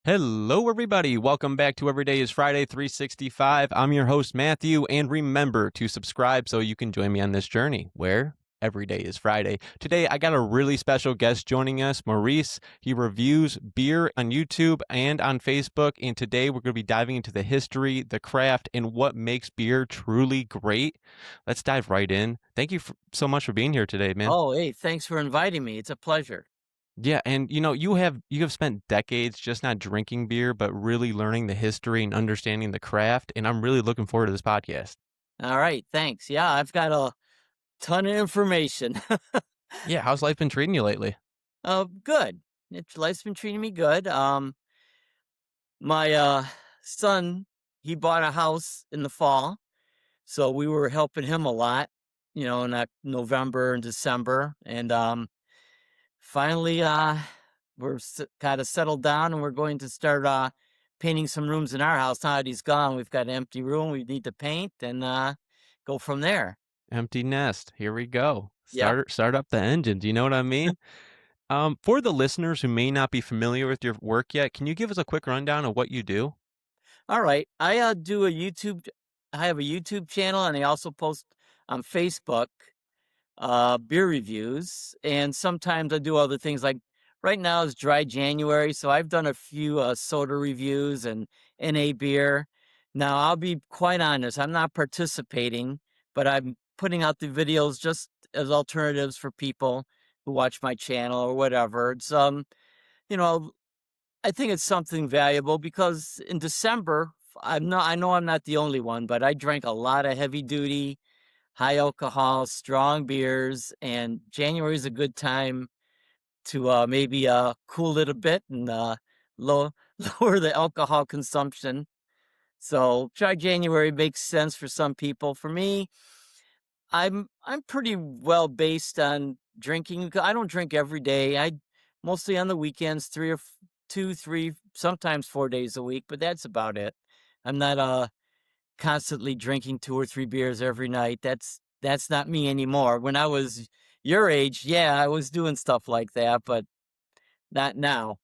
Hello, everybody. Welcome back to Every Day is Friday 365. I'm your host, Matthew, and remember to subscribe so you can join me on this journey where every day is Friday. Today, I got a really special guest joining us, Maurice. He reviews beer on YouTube and on Facebook, and today we're going to be diving into the history, the craft, and what makes beer truly great. Let's dive right in. Thank you so much for being here today, man. Oh, hey, thanks for inviting me. It's a pleasure. Yeah, and you have spent decades just not drinking beer, but really learning the history and understanding the craft, and I'm really looking forward to this podcast. All right, thanks. Yeah, I've got a ton of information. Yeah, how's life been treating you lately? Good. Life's been treating me good. My son, he bought a house in the fall, so we were helping him a lot, in that November and December, and finally, we're kind of settled down, and we're going to start painting some rooms in our house. Now that he's gone, we've got an empty room we need to paint, and go from there. Empty nest. Here we go. Yep. Start up the engine. Do you know what I mean? For the listeners who may not be familiar with your work yet, can you give us a quick rundown of what you do? All right. I have a YouTube channel, and I also post on Facebook beer reviews, and sometimes I do other things. Like right now is dry January, so I've done a few soda reviews and NA beer. Now, I'll be quite honest, I'm not participating, but I'm putting out the videos just as alternatives for people who watch my channel or whatever. It's you know, I think it's something valuable because in December, I know I'm not the only one, but I drank a lot of heavy duty, high alcohol, strong beers, and January is a good time to maybe cool it a bit and low, lower the alcohol consumption. So dry January makes sense for some people. For me, I'm pretty well based on drinking. I don't drink every day. I mostly on the weekends, 2, 3, sometimes 4 days a week, but that's about it. I'm not constantly drinking 2 or 3 beers every night. That's not me anymore. When I was your age, yeah, I was doing stuff like that, but not now.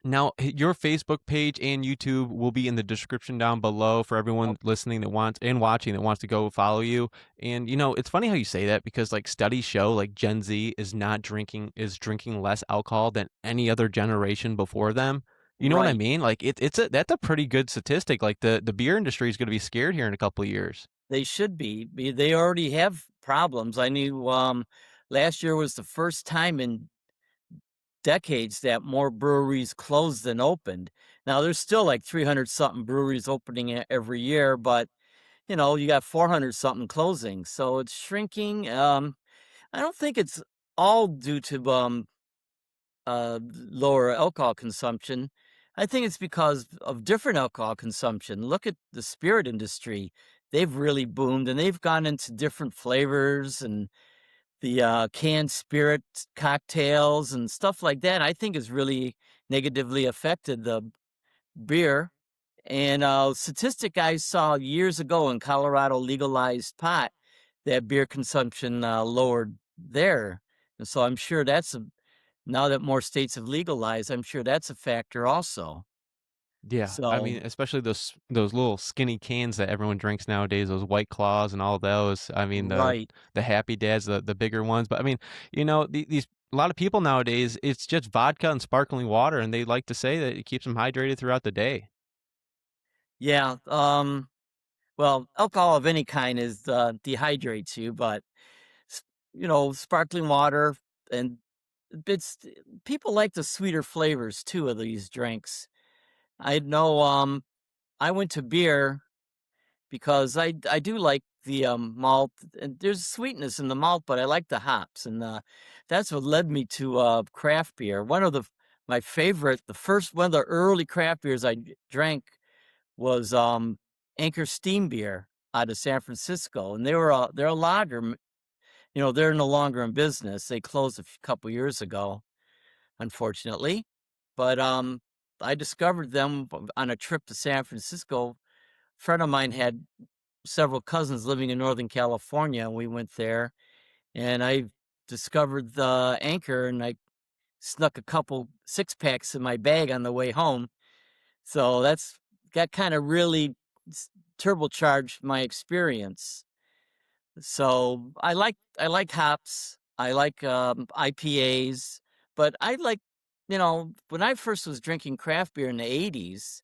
Now, your Facebook page and YouTube will be in the description down below for everyone listening that wants and watching that wants to go follow you. And it's funny how you say that because like studies show like Gen Z is drinking less alcohol than any other generation before them. You know what I Right. mean? Like that's a pretty good statistic. Like the beer industry is going to be scared here in a couple of years. They should be. They already have problems. I knew last year was the first time in decades that more breweries closed than opened. Now there's still like 300 something breweries opening every year, but you got 400 something closing. So it's shrinking. I don't think it's all due to lower alcohol consumption. I think it's because of different alcohol consumption. Look at the spirit industry. They've really boomed and they've gone into different flavors and the canned spirit cocktails and stuff like that. I think has really negatively affected the beer. And statistic I saw years ago in Colorado legalized pot, that beer consumption lowered there. And so I'm sure now that more states have legalized, I'm sure that's a factor also. Yeah, I So, mean, especially those little skinny cans that everyone drinks nowadays, those White Claws and all those. I mean, right. the Happy Dads, the bigger ones. But I mean, these a lot of people nowadays, it's just vodka and sparkling water, and they like to say that it keeps them hydrated throughout the day. Yeah. Well, alcohol of any kind is dehydrates you, but s- sparkling water and it's people like the sweeter flavors too of these drinks. I know I went to beer because I do like the malt and there's sweetness in the malt, but I like the hops and that's what led me to craft beer. One of my favorite, the first one of the early craft beers I drank was Anchor Steam Beer out of San Francisco, and they're a lager. They're no longer in business. They closed couple years ago, unfortunately. But I discovered them on a trip to San Francisco. A friend of mine had several cousins living in Northern California, and we went there. And I discovered the Anchor, and I snuck a couple six packs in my bag on the way home. So that's that kind of really turbocharged my experience. So I like hops. I like IPAs, but I like when I first was drinking craft beer in the '80s,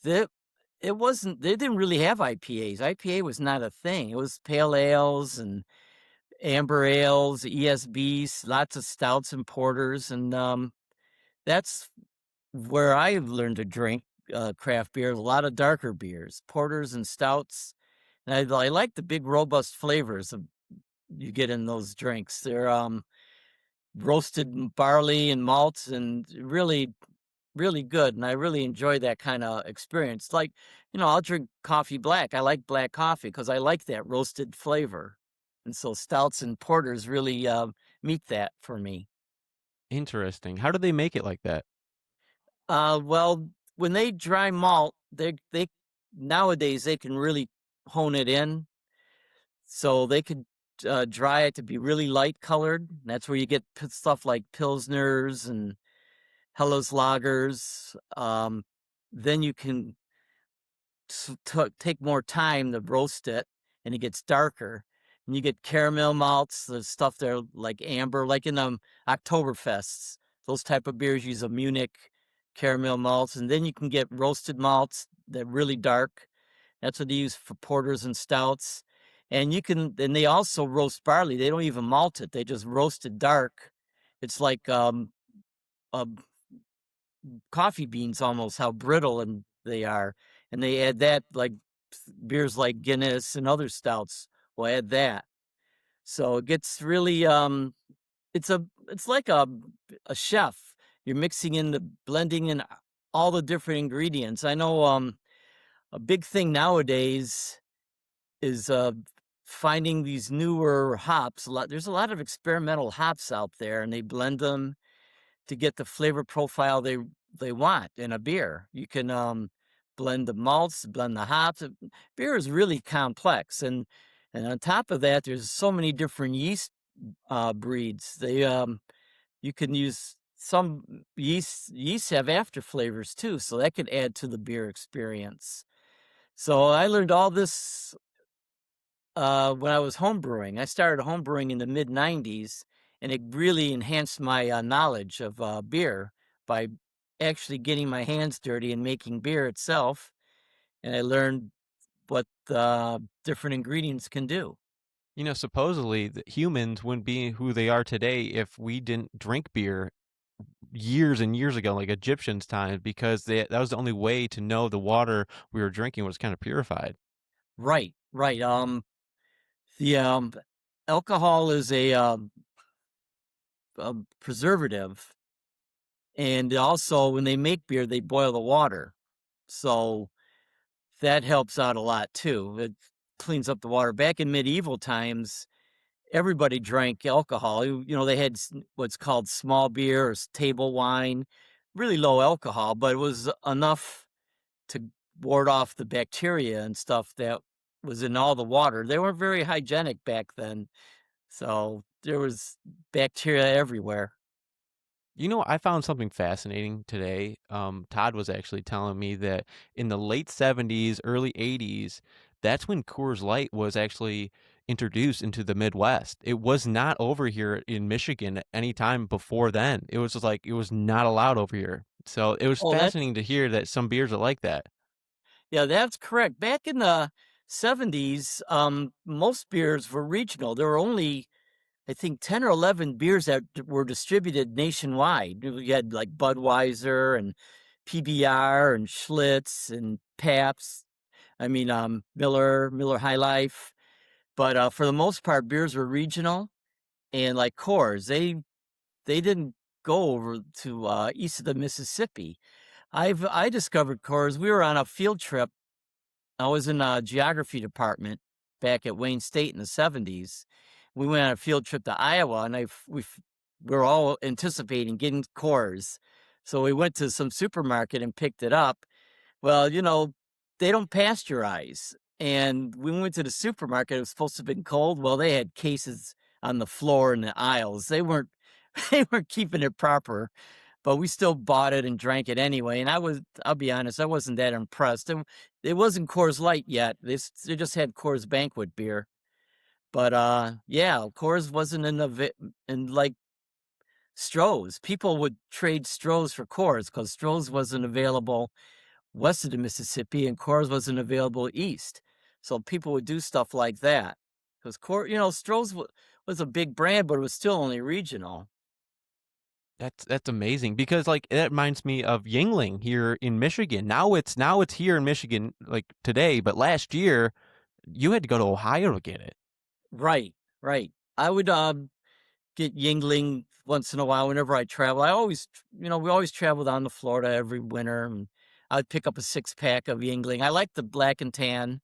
that it wasn't they didn't really have IPAs. IPA was not a thing. It was pale ales and amber ales, ESBs, lots of stouts and porters, and that's where I learned to drink craft beer. A lot of darker beers, porters and stouts, and I like the big robust flavors you get in those drinks. They're roasted barley and malts, and really really good, and I really enjoy that kinda experience. Like, I'll drink coffee black. I like black coffee because I like that roasted flavor, and so stouts and porters really, meet that for me. Interesting. How do they make it like that? Well, when they dry malt, they nowadays, they can really hone it in, so they could, dry it to be really light colored. That's where you get stuff like Pilsners and Helles lagers. Then you can take more time to roast it, and it gets darker. And you get caramel malts, the stuff there like amber, like in Oktoberfests. Those type of beers use a Munich caramel malts, and then you can get roasted malts that really dark. That's what they use for porters and stouts. And they also roast barley. They don't even malt it; they just roast it dark. It's like a coffee beans almost, how brittle and they are, and they add that like beers like Guinness and other stouts will add that. So it gets really it's like a chef. You're mixing in the blending in all the different ingredients. I know a big thing nowadays is finding these newer hops. There's a lot of experimental hops out there, and they blend them to get the flavor profile they want in a beer. You can blend the malts, blend the hops. Beer is really complex, and on top of that, there's so many different yeast breeds. You can use some yeast. Yeasts have after flavors too, so that could add to the beer experience. So I learned all this when I was home brewing. I started home brewing in the mid '90s, and it really enhanced my knowledge of beer by actually getting my hands dirty and making beer itself. And I learned what different ingredients can do. Supposedly, the humans wouldn't be who they are today if we didn't drink beer years and years ago, like Egyptians' time, because that was the only way to know the water we were drinking was kind of purified. Right, right. The alcohol is a preservative, and also when they make beer, they boil the water, so that helps out a lot too. It cleans up the water. Back in medieval times, everybody drank alcohol. They had what's called small beer or table wine, really low alcohol, but it was enough to ward off the bacteria and stuff that was in all the water. They weren't very hygienic back then, so there was bacteria everywhere. I found something fascinating today. Todd was actually telling me that in the late 70s, early 80s, that's when Coors Light was actually introduced into the Midwest. It was not over here in Michigan at any time before then. It was just like it was not allowed over here. So it was Oh, that fascinating to hear that some beers are like that. yeah, that's correct. Back in the '70s, most beers were regional. There were only, I think, 10 or 11 beers that were distributed nationwide. You had like Budweiser and PBR and Schlitz and Pabst. I mean, Miller High Life. But for the most part, beers were regional, and like Coors, they didn't go over to east of the Mississippi. I discovered Coors. We were on a field trip. I was in a geography department back at Wayne State in the '70s. We went on a field trip to Iowa, and we were all anticipating getting Coors. So we went to some supermarket and picked it up. Well, they don't pasteurize. And we went to the supermarket. It was supposed to have been cold. Well, they had cases on the floor in the aisles. They weren't they weren't keeping it proper, but we still bought it and drank it anyway. And I'll be honest, I wasn't that impressed. It wasn't Coors Light yet. They just had Coors Banquet beer. But yeah, Coors wasn't in like Stroh's. People would trade Stroh's for Coors because Stroh's wasn't available west of the Mississippi and Coors wasn't available east. So people would do stuff like that because Stroh's was a big brand, but it was still only regional. That's amazing because like that reminds me of Yingling here in Michigan. Now it's here in Michigan like today, but last year you had to go to Ohio to get it. Right, right. I would get Yingling once in a while whenever I travel. We always travel down to Florida every winter, and I'd pick up a 6-pack of Yingling. I like the black and tan.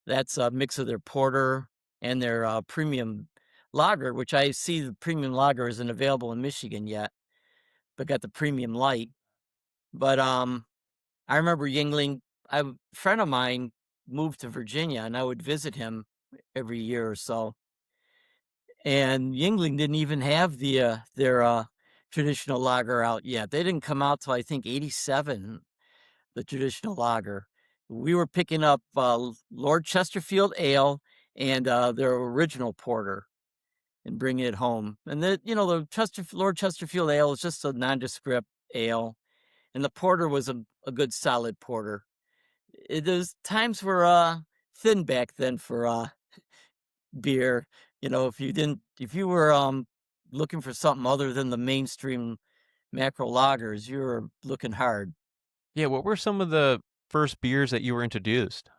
That's a mix of their porter and their premium lager, which I see the premium lager isn't available in Michigan yet, but got the premium light. But I remember Yingling. A friend of mine moved to Virginia, and I would visit him every year or so. And Yingling didn't even have their traditional lager out yet. They didn't come out till I think '87. The traditional lager. We were picking up Lord Chesterfield Ale and their original porter and bringing it home. And the Lord Chesterfield Ale is just a nondescript ale, and the porter was a good solid porter. Those times were thin back then for beer. If you were looking for something other than the mainstream macro lagers, you were looking hard. Yeah, what were some of the first beers that you were introduced?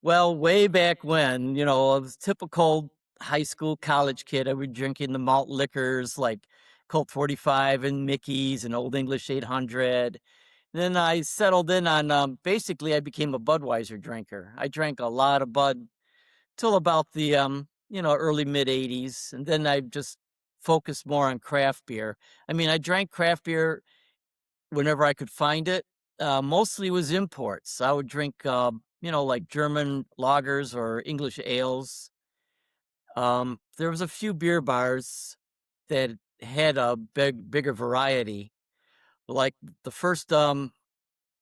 Well, way back when, I was a typical high school, college kid. I was drinking the malt liquors like Colt 45 and Mickey's and Old English 800. Then I settled in on basically I became a Budweiser drinker. I drank a lot of Bud till about the early mid 80s, and then I just focused more on craft beer. I mean, I drank craft beer whenever I could find it. Mostly was imports. I would drink like German lagers or English ales. There was a few beer bars that had a bigger variety. Like the first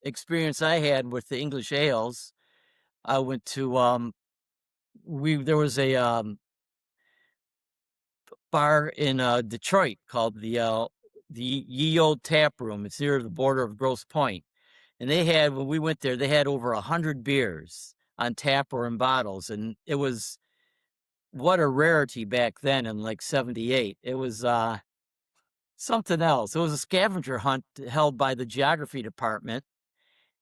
experience I had with the English ales, I went to we there was a bar in Detroit called the Ye Old Tap Room. It's near the border of Grosse Pointe, and when we went there, they had over 100 beers on tap or in bottles, and it was what a rarity back then in like '78. It was something else. It was a scavenger hunt held by the geography department.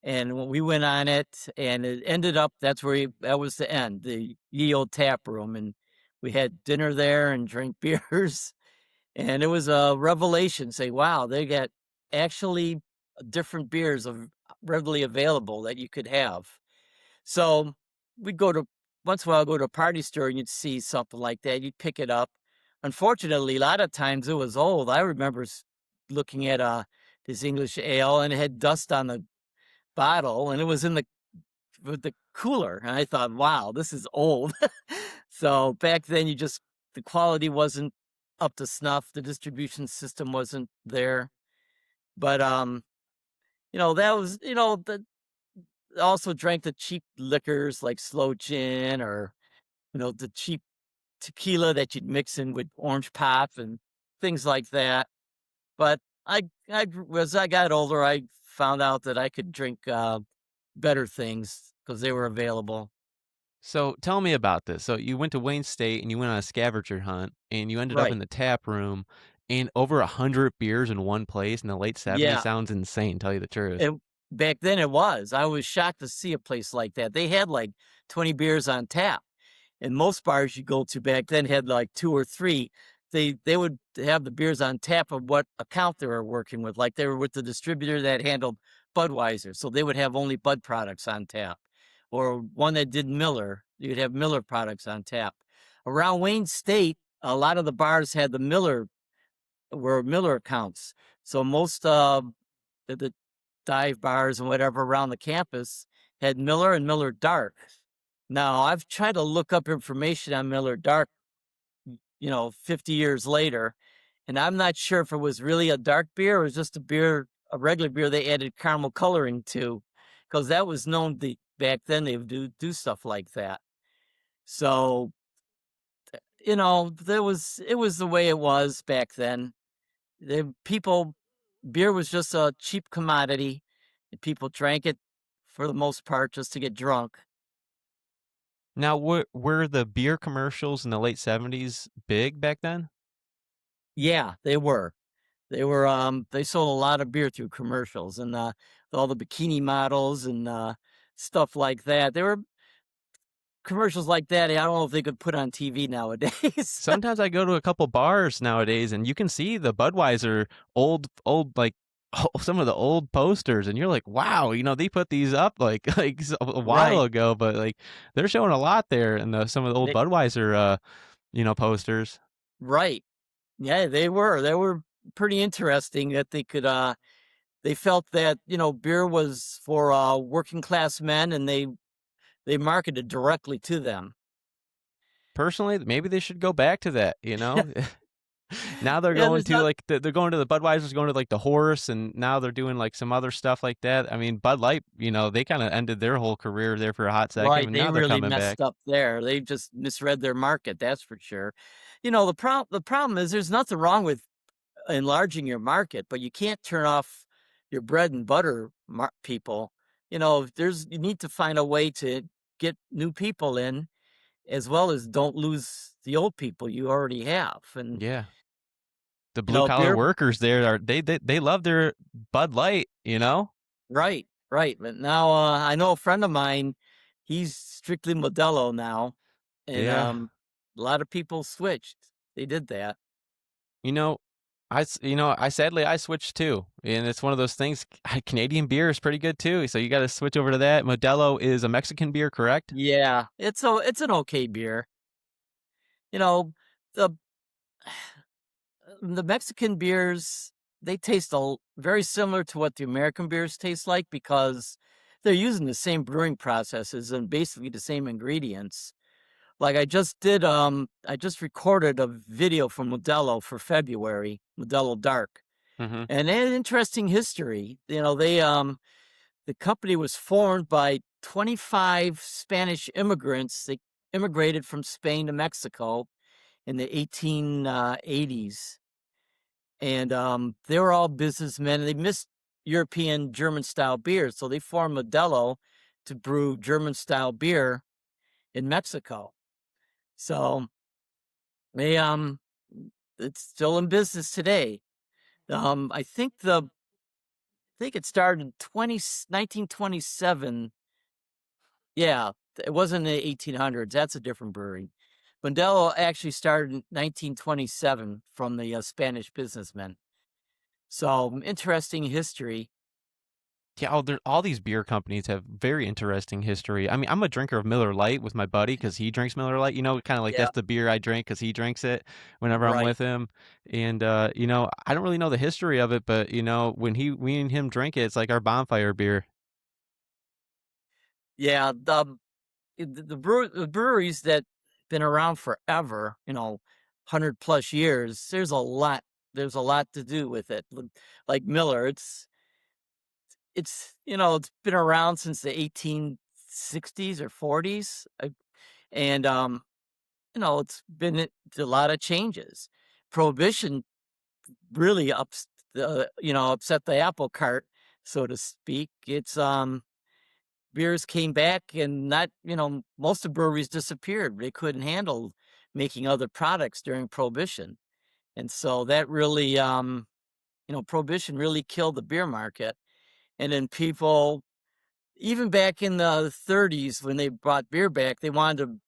And when we went on it, and it ended up, that was the end, the Ye Old Tap Room. And we had dinner there and drank beers. And it was a revelation. Say, wow, they got actually different beers readily available that you could have. So we'd once in a while, go to a party store and you'd see something like that. You'd pick it up. Unfortunately, a lot of times it was old. I remember looking at this English ale, and it had dust on the bottle, and it was in the cooler, and I thought, wow, this is old. So back then the quality wasn't up to snuff, the distribution system wasn't there. But that was also drank the cheap liquors like sloe gin, or the cheap tequila that you'd mix in with orange pop and things like that. But as I got older, I found out that I could drink better things because they were available. So tell me about this. So you went to Wayne State and you went on a scavenger hunt and you ended up in Right. the tap room and over 100 beers in one place in the late '70s Yeah. sounds insane, tell you the truth. And back then it was. I was shocked to see a place like that. They had like 20 beers on tap. And most bars you go to back then had like 2 or 3. They would have the beers on tap of what account they were working with. Like they were with the distributor that handled Budweiser. So they would have only Bud products on tap. Or one that did Miller, you'd have Miller products on tap. Around Wayne State, a lot of the bars had were Miller accounts. So most the dive bars and whatever around the campus had Miller and Miller Dark. Now, I've tried to look up information on Miller Dark, 50 years later, and I'm not sure if it was really a dark beer or it was just a beer, a regular beer they added caramel coloring to, because that was known back then they would do stuff like that. So, it was the way it was back then. The people Beer was just a cheap commodity, and people drank it for the most part just to get drunk. Now, were the beer commercials in the late 70s big back then? Yeah, they were. They sold a lot of beer through commercials and, all the bikini models and, stuff like that. There were commercials like that, I don't know if they could put on TV nowadays. Sometimes I go to a couple bars nowadays and you can see the Budweiser old like some of the old posters and you're like, wow, they put these up like a while Right. ago, but like they're showing a lot there in some of the old They Budweiser posters. Right. Yeah, they were pretty interesting that they felt that, beer was for, working class men, and they marketed directly to them. Personally, maybe they should go back to that. Now they're Yeah, going there's to not like they're going to the Budweiser's going to like the horse, and now they're doing like some other stuff like that. I mean, Bud Light, they kind of ended their whole career there for a hot second, right, and they now they're really coming back. messed up there. They just misread their market, that's for sure. The problem is there's nothing wrong with enlarging your market, but you can't turn off your bread and butter people. You need to find a way to get new people in, as well as don't lose the old people you already have. And Yeah, the blue collar beer, workers there are they love their Bud Light. right, right. But now I know a friend of mine, he's strictly Modelo now, and Yeah, a lot of people switched. They did that. you know, I sadly I switched too, and it's one of those things. Canadian beer is pretty good too, so you got to switch over to that. Modelo is a Mexican beer, correct? Yeah, it's an okay beer. You know, the the Mexican beers, they taste very similar to what the American beers taste like because they're using the same brewing processes and basically the same ingredients. Like I just recorded a video from Modelo for February, Modelo Dark. Mm-hmm. And they had an interesting history. The company was formed by 25 Spanish immigrants. They immigrated from Spain to Mexico in the 1880s. And they were all businessmen, and they missed European German style beer. So they formed Modelo to brew German style beer in Mexico. So they it's still in business today. I think it started in 1927. Yeah, it wasn't in the 1800s. That's a different brewery. Modelo actually started in 1927 from the Spanish businessmen. So interesting history. Yeah, all these beer companies have very interesting history. I mean, I'm a drinker of Miller Lite with my buddy because he drinks Miller Lite. Kind of like Yeah, that's the beer I drink because he drinks it whenever I'm right. with him. And I don't really know the history of it, but when we and him drink it, it's like our bonfire beer. Yeah, the breweries that been around forever, 100 plus years, there's a lot to do with it. Like Miller, it's been around since the 1860s or 40s. And it's been a lot of changes. Prohibition really upset the apple cart, so to speak. It's Beers came back, and not most of breweries disappeared. They couldn't handle making other products during Prohibition, and so that really Prohibition really killed the beer market. And then people, even back in the 30s when they brought beer back, they wanted to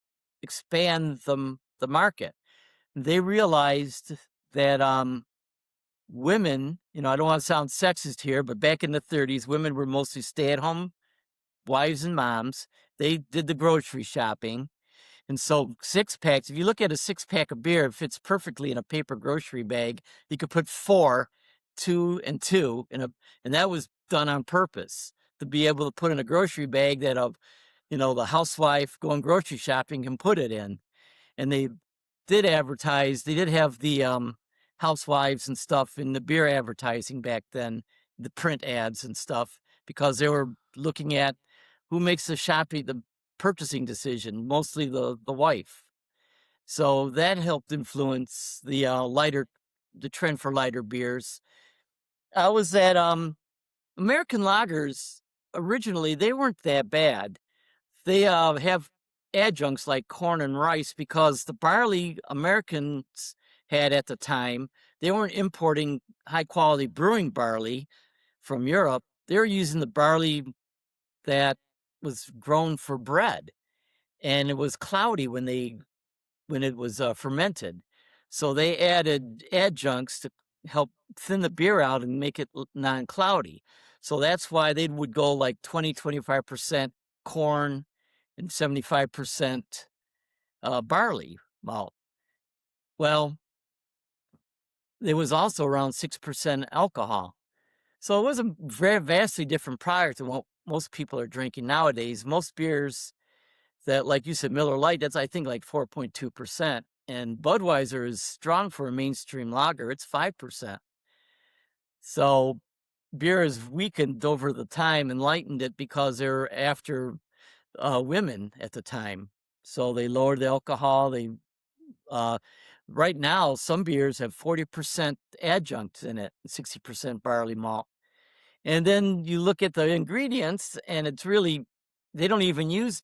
expand the market. They realized that women, I don't want to sound sexist here, but back in the 30s, women were mostly stay-at-home wives and moms. They did the grocery shopping. And so six packs, if you look at a six pack of beer, it fits perfectly in a paper grocery bag. You could put four, two and two and that was done on purpose to be able to put in a grocery bag that the housewife going grocery shopping can put it in. And they did advertise, they did have housewives and stuff in the beer advertising back then, the print ads and stuff, because they were looking at who makes the purchasing decision, mostly the wife. So that helped influence the trend for lighter beers. I was at American lagers originally, they weren't that bad. They have adjuncts like corn and rice because the barley Americans had at the time, they weren't importing high quality brewing barley from Europe. They were using the barley that was grown for bread, and it was cloudy when it was fermented. So they added adjuncts to help thin the beer out and make it non-cloudy. So that's why they would go like 25% corn and 75% barley malt. Well, there was also around 6% alcohol. So it was a very vastly different product than what most people are drinking nowadays. Most beers that, like you said, Miller Lite, that's I think like 4.2%. And Budweiser is strong for a mainstream lager. It's 5%. So beer has weakened over the time and lightened it because they're after women at the time. So they lowered the alcohol. Uh, right now, some beers have 40% adjuncts in it, 60% barley malt. And then you look at the ingredients, and it's really, they don't even use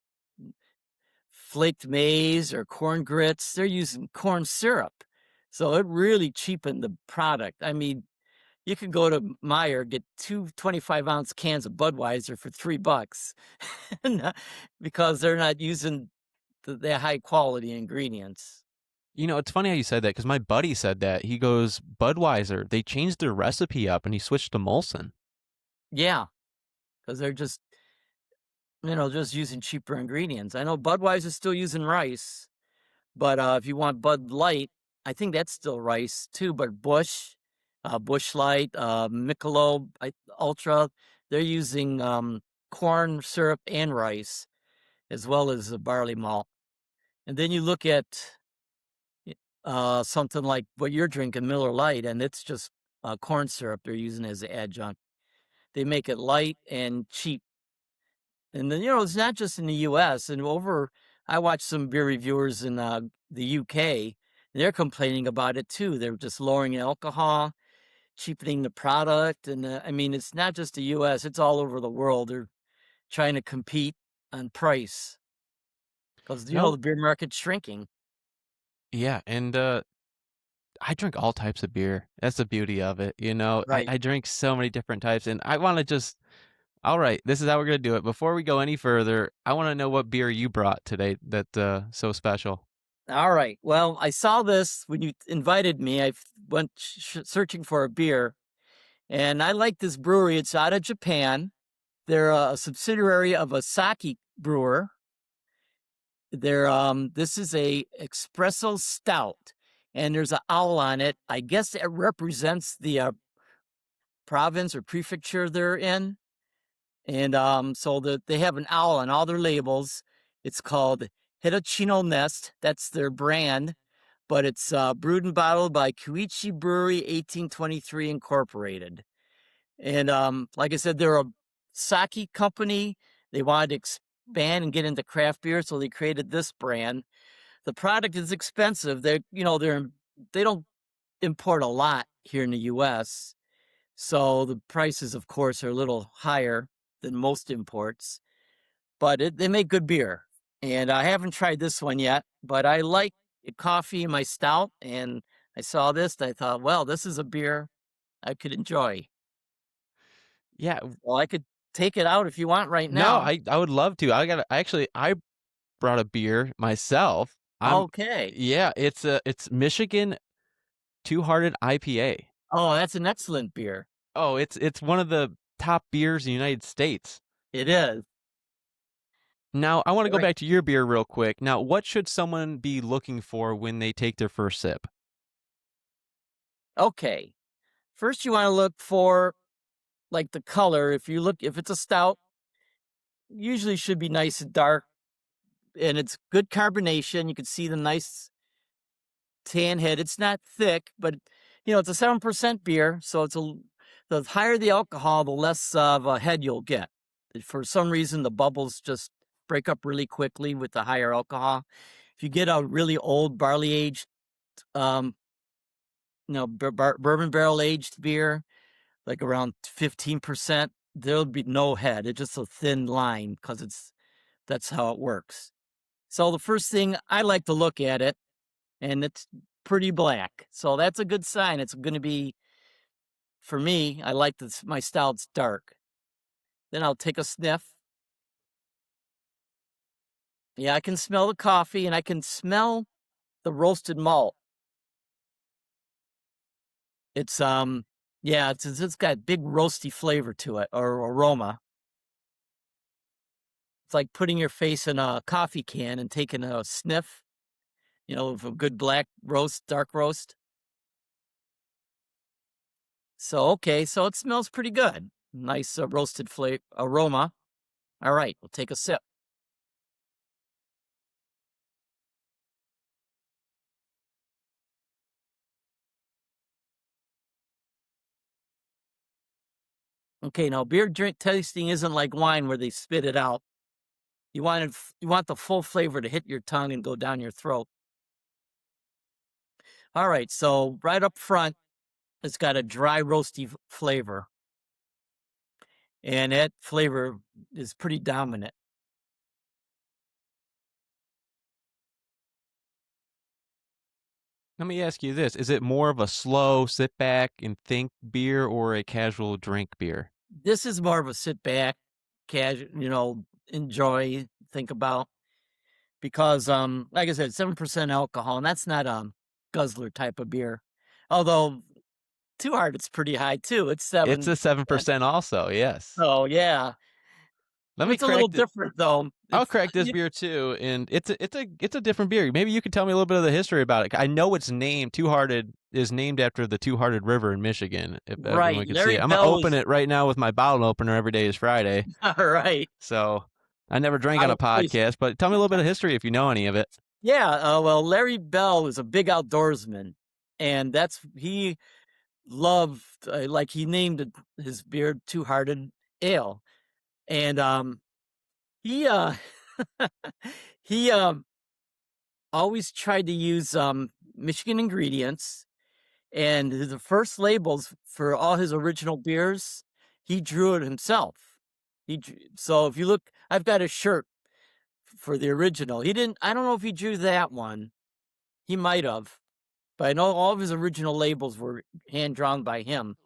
flaked maize or corn grits. They're using corn syrup. So it really cheapened the product. I mean, you could go to Meijer, get two 25-ounce cans of Budweiser for $3 because they're not using the high quality ingredients. You know, it's funny how you said that because my buddy said that. He goes, Budweiser, they changed their recipe up and he switched to Molson. Yeah, because they're just using cheaper ingredients. I know Budweiser's still using rice, but if you want Bud Light, I think that's still rice too. But Bush Light, Michelob Ultra, they're using corn syrup and rice as well as the barley malt. And then you look at something like what you're drinking, Miller Lite, and it's just corn syrup they're using as an adjunct. They make it light and cheap. And then, it's not just in the US. I watched some beer reviewers in the UK. They're complaining about it too. They're just lowering alcohol, cheapening the product. And I mean, it's not just the US, it's all over the world. They're trying to compete on price because, No, the beer market's shrinking. yeah, and I drink all types of beer. That's the beauty of it. Right. I drink so many different types, and I want to just, all right, this is how we're gonna do it. Before we go any further, I want to know what beer you brought today that so special. All right. Well, I saw this when you invited me. I went searching for a beer, and I like this brewery. It's out of Japan. They're a subsidiary of a sake brewer. This is a espresso stout, and there's an owl on it. I guess it represents the province or prefecture they're in. And so they have an owl on all their labels. It's called Hitachino Nest. That's their brand, but it's brewed and bottled by Koichi Brewery 1823 Incorporated. And like I said, they're a sake company. They wanted to expand and get into craft beer, so they created this brand. The product is expensive. They don't import a lot here in the U.S., so the prices, of course, are a little higher than most imports. But they make good beer, and I haven't tried this one yet. But I like coffee in my stout, and I saw this. And I thought, well, this is a beer I could enjoy. Yeah, Well, I could take it out if you want right no, now. I would love to. I brought a beer myself. Okay. Yeah, it's Michigan Two Hearted IPA. Oh, that's an excellent beer. Oh, it's one of the top beers in the United States. It is. Now, I want to All go right. back to your beer real quick. Now, what should someone be looking for when they take their first sip? Okay. First, you want to look for like the color. If it's a stout, usually should be nice and dark, and it's good carbonation. You can see the nice tan head. It's not thick, but It's a 7% beer, so the higher the alcohol, the less of a head you'll get. For some reason, the bubbles just break up really quickly with the higher alcohol. If you get a really old barley aged, um, bourbon barrel aged beer, like around 15%, there'll be no head. It's just a thin line because that's how it works. So the first thing, I like to look at it, and it's pretty black. So that's a good sign. It's going to be, for me, I like my stouts dark. Then I'll take a sniff. Yeah, I can smell the coffee, and I can smell the roasted malt. It's yeah, it's got big roasty flavor to it, or aroma. It's like putting your face in a coffee can and taking a sniff, of a good black roast, dark roast. So, okay, so it smells pretty good. Nice roasted flavor aroma. All right, we'll take a sip. Okay, now beer drink tasting isn't like wine where they spit it out. You want the full flavor to hit your tongue and go down your throat. All right, so right up front, it's got a dry roasty flavor, and that flavor is pretty dominant. Let me ask you this. Is it more of a slow sit back and think beer or a casual drink beer? This is more of a sit back, casual, enjoy, think about, because like I said, 7% alcohol, and that's not a guzzler type of beer. Although Two Heart, it's pretty high too. It's It's a 7%. 7% also, yes. So yeah, Let me it's a little correct it. different though. I'll It's correct this beer too, and it's a different beer. Maybe you could tell me a little bit of the history about it. I know it's named Two Hearted is named after the Two Hearted River in Michigan. If right. everyone could see Larry it, I'm gonna Bell open was it right now with my bottle opener. Every day is Friday, all right. so I never drank on a I'll place. podcast. But tell me a little bit of history if you know any of it. Yeah, well, Larry Bell was a big outdoorsman, and he loved, like, he named his beer Two Hearted Ale, and he he always tried to use Michigan ingredients, and the first labels for all his original beers, he drew it himself. So if you look, I've got a shirt for the original. He didn't. I don't know if he drew that one. He might have, but I know all of his original labels were hand drawn by him.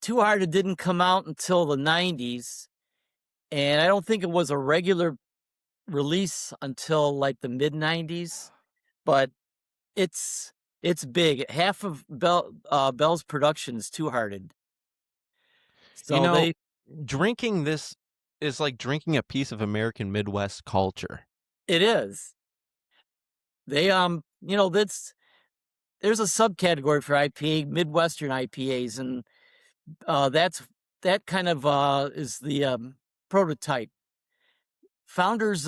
Two Hearted didn't come out until the 90s, and I don't think it was a regular release until like the mid 90s, but it's big. Half of Bell's production is Two Hearted. You So know, drinking this is like drinking a piece of American Midwest culture. it is. They there's a subcategory for IPA, Midwestern IPAs, and that kind of is the prototype. Founders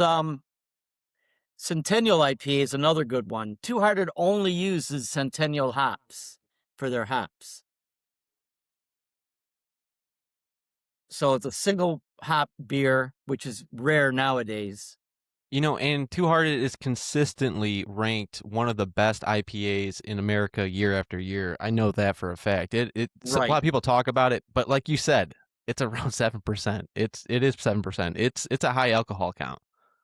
Centennial IPA is another good one. Two Hearted only uses Centennial hops for their hops. So it's a single hop beer, which is rare nowadays. And Two Hearted is consistently ranked one of the best IPAs in America year after year. I know that for a fact. A lot Right. of people talk about it, but like you said, it's around 7%. It is 7%. It's a high alcohol count.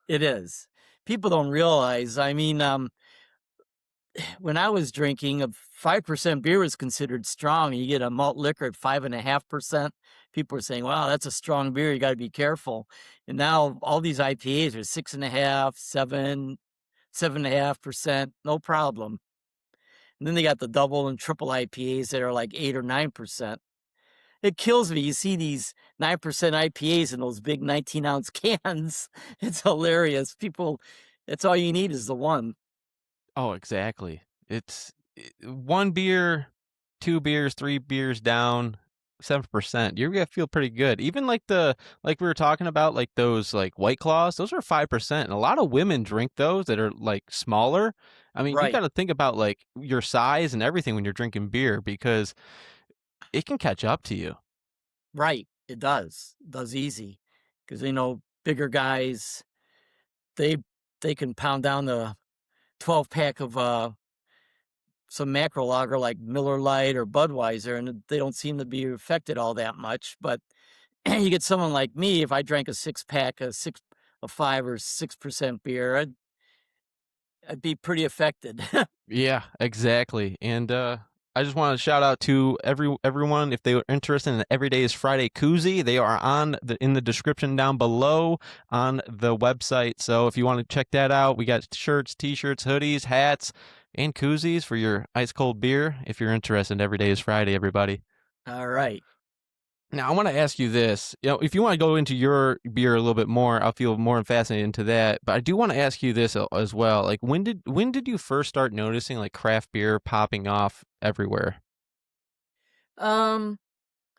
It is. People don't realize. I mean, when I was drinking, a 5% beer was considered strong. You get a malt liquor at 5.5%. People are saying, "Wow, that's a strong beer. You got to be careful." And now all these IPAs are 6.5, 7, 7.5%, no problem. And then they got the double and triple IPAs that are like 8 or 9%. It kills me. You see these 9% IPAs in those big 19-ounce cans. It's hilarious. People, that's all you need is the one. Oh, exactly. It's one beer, two beers, three beers down, 6-7%, you're gonna feel pretty good. Even like we were talking about, like those like White Claws, those are 5%, and a lot of women drink those that are like smaller. I mean, you got Right, to think about like your size and everything when you're drinking beer because it can catch up to you. right. It does. It does easy. Because bigger guys, they they can pound down the 12 pack of some macro lager like Miller Lite or Budweiser, and they don't seem to be affected all that much. But you get someone like me, if I drank a six pack, a 5 or 6% beer, I'd be pretty affected. Yeah, exactly. And I just want to shout out to everyone if they were interested in the Every Day is Friday koozie. They are in the description down below on the website. So if you want to check that out, we got shirts, t-shirts, hoodies, hats, and koozies for your ice cold beer. If you're interested, Every Day is Friday, everybody. All right. Now, I want to ask you this. If you want to go into your beer a little bit more, I'll feel more fascinated into that. But I do want to ask you this as well. Like, when did you first start noticing like craft beer popping off everywhere? Um,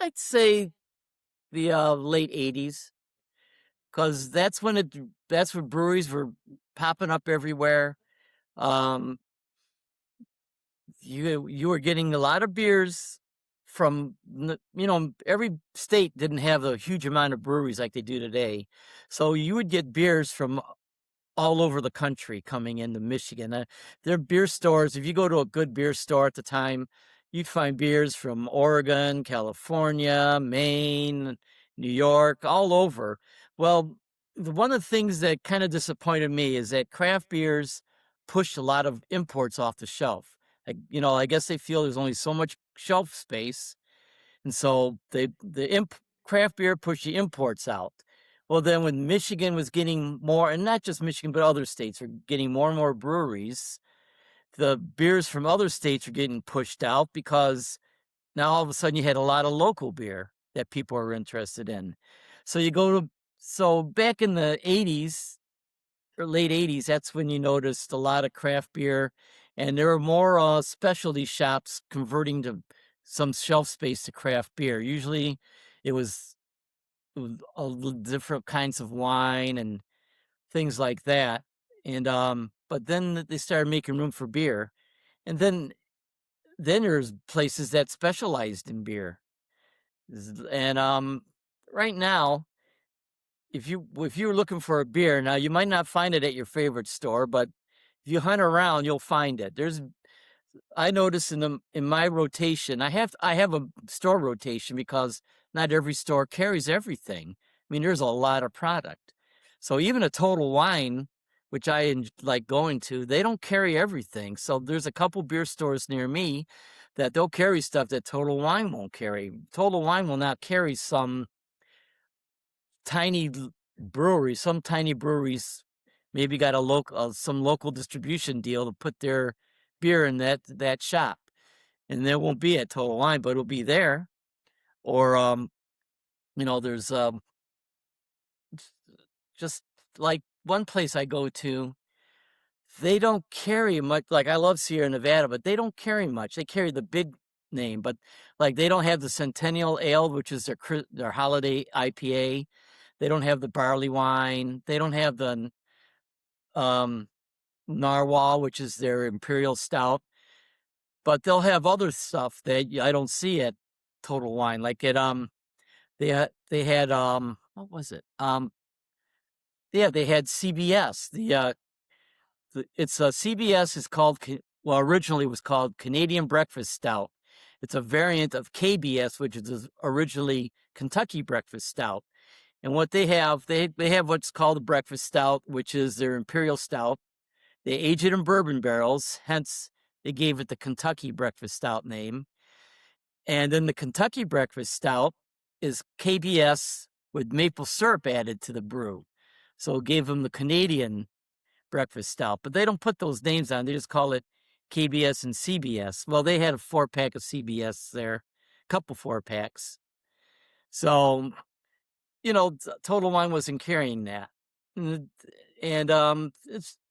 I'd say the late '80s, because that's when breweries were popping up everywhere. Um, you were getting a lot of beers from every state didn't have a huge amount of breweries like they do today, so you would get beers from all over the country coming into Michigan. Their beer stores, if you go to a good beer store at the time, you'd find beers from Oregon, California, Maine, New York, all over. Well, one of the things that kind of disappointed me is that craft beers pushed a lot of imports off the shelf. I guess they feel there's only so much shelf space, and so craft beer pushed the imports out. Well, then when Michigan was getting more, and not just Michigan, but other states are getting more and more breweries, the beers from other states are getting pushed out because now all of a sudden you had a lot of local beer that people are interested in. So so back in the '80s or late '80s, that's when you noticed a lot of craft beer, and there were more specialty shops converting to some shelf space to craft beer. Usually it was different kinds of wine and things like that. And but then they started making room for beer. And then there's places that specialized in beer. And right now, if you're looking for a beer, now you might not find it at your favorite store, but if you hunt around, you'll find it. I notice in my rotation, I have a store rotation because not every store carries everything. I mean, there's a lot of product. So even a Total Wine, which like going to, they don't carry everything. So there's a couple beer stores near me that they'll carry stuff that Total Wine won't carry. Total Wine will not carry tiny breweries. Some tiny breweries maybe got some local distribution deal to put their beer in that shop, and there won't be at Total Wine, but it'll be there. Or there's just like one place I go to, they don't carry much. Like I love Sierra Nevada, but they don't carry much. They carry the big name, but like they don't have the Centennial Ale, which is their holiday IPA. They don't have the barley wine. They don't have the um, Narwhal, which is their imperial stout. But they'll have other stuff that I don't see at Total Wine. Like they had what was it? Yeah, they had CBS. It's CBS is called originally it was called Canadian Breakfast Stout. It's a variant of KBS, which is originally Kentucky Breakfast Stout. And what they have what's called a breakfast stout, which is their imperial stout. They age it in bourbon barrels, hence they gave it the Kentucky Breakfast Stout name. And then the Kentucky Breakfast Stout is KBS with maple syrup added to the brew. So it gave them the Canadian Breakfast Stout. But they don't put those names on. They just call it KBS and CBS. Well, they had a 4-pack of CBS there, a couple 4-packs. So, Total Wine wasn't carrying that. And then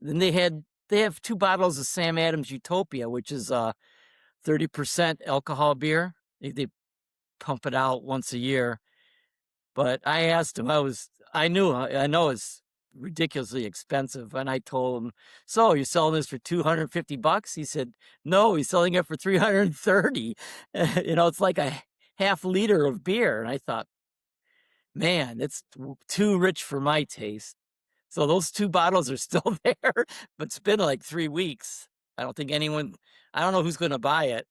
they have 2 bottles of Sam Adams Utopia, which is 30% alcohol beer. pump it out once a year. But I asked him, I know it's ridiculously expensive. And I told him, so you're selling this for $250? He said, no, he's selling it for 330. It's like a half liter of beer. And I thought, man, it's too rich for my taste. So those 2 bottles are still there, but it's been like 3 weeks. I don't know who's going to buy it.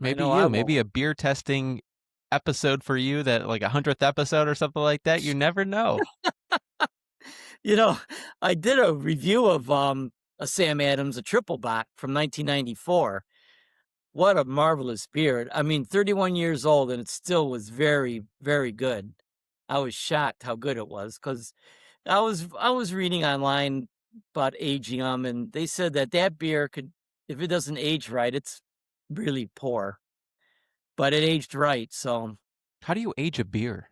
I Maybe know I you, maybe won't. a beer testing episode for you, that like 100th episode or something like that. You never know. You know, I did a review of a Sam Adams, a triple bock from 1994. What a marvelous beer. I mean, 31 years old and it still was very, very good. I was shocked how good it was because I was reading online about aging them, and they said that beer could, if it doesn't age right, it's really poor. But it aged right, so How do you age a beer?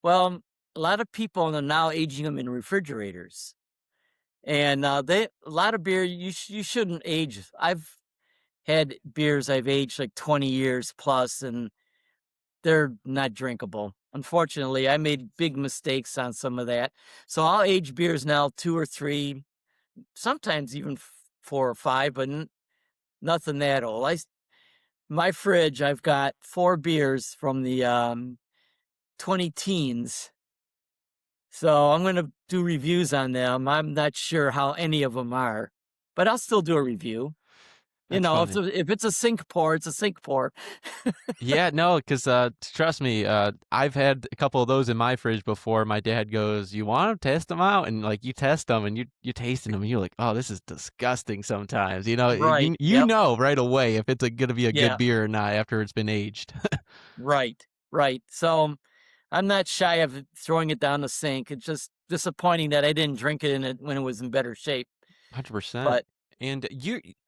well, a lot of people are now aging them in refrigerators. And a lot of beer you shouldn't age. I've had beers I've aged like 20 years plus, and they're not drinkable. Unfortunately, I made big mistakes on some of that. So I'll age beers now 2 or 3, sometimes even 4 or 5, but nothing that old. My fridge, I've got 4 beers from the 20 teens. So I'm going to do reviews on them. I'm not sure how any of them are, but I'll still do a review. That's funny. If it's a sink pour, it's a sink pour. Yeah, no, because trust me, I've had a couple of those in my fridge before. My dad goes, "You want to test them out?" And like you test them, and you tasting them, and you're like, "Oh, this is disgusting." Sometimes, Right. you Yep. know right away if it's going to be a good Yeah. beer or not after it's been aged. Right. Right. So I'm not shy of throwing it down the sink. It's just disappointing that I didn't drink it in it when it was in better shape. 100%. But And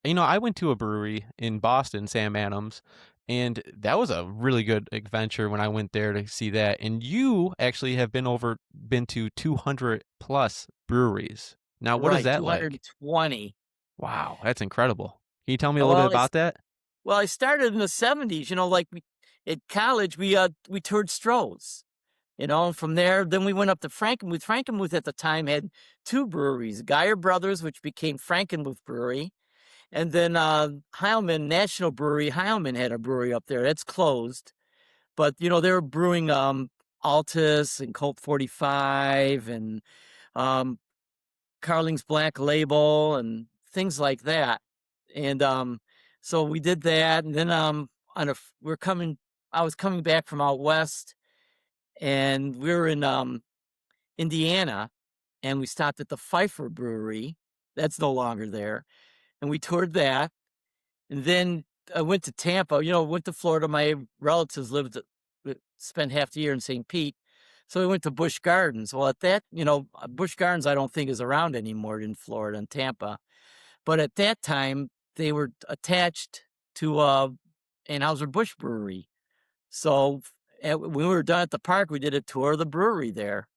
I went to a brewery in Boston, Sam Adams, and that was a really good adventure when I went there to see that. And you actually have been to 200 plus breweries. Now, what is right, that like? 220. Wow, that's incredible. Can you tell me a little bit Well, about that? I started in the 70s, at college we toured Stroh's. And from there, then we went up to Frankenmuth. Frankenmuth at the time had 2 breweries, Geyer Brothers, which became Frankenmuth Brewery, and then Heilman National Brewery. Heilman had a brewery up there. That's closed. But, they were brewing Altus and Colt 45 and um, Carling's Black Label and things like that. And so we did that. And then I was coming back from out west, and we were in Indiana, and we stopped at the Pfeiffer Brewery. That's no longer there. And we toured that. And then I went to Tampa, went to Florida. My relatives spent half the year in St. Pete. So we went to Busch Gardens. Well, at that, Busch Gardens, I don't think is around anymore in Florida and Tampa. But at that time, they were attached to Anheuser-Busch Brewery. So when we were done at the park, we did a tour of the brewery there,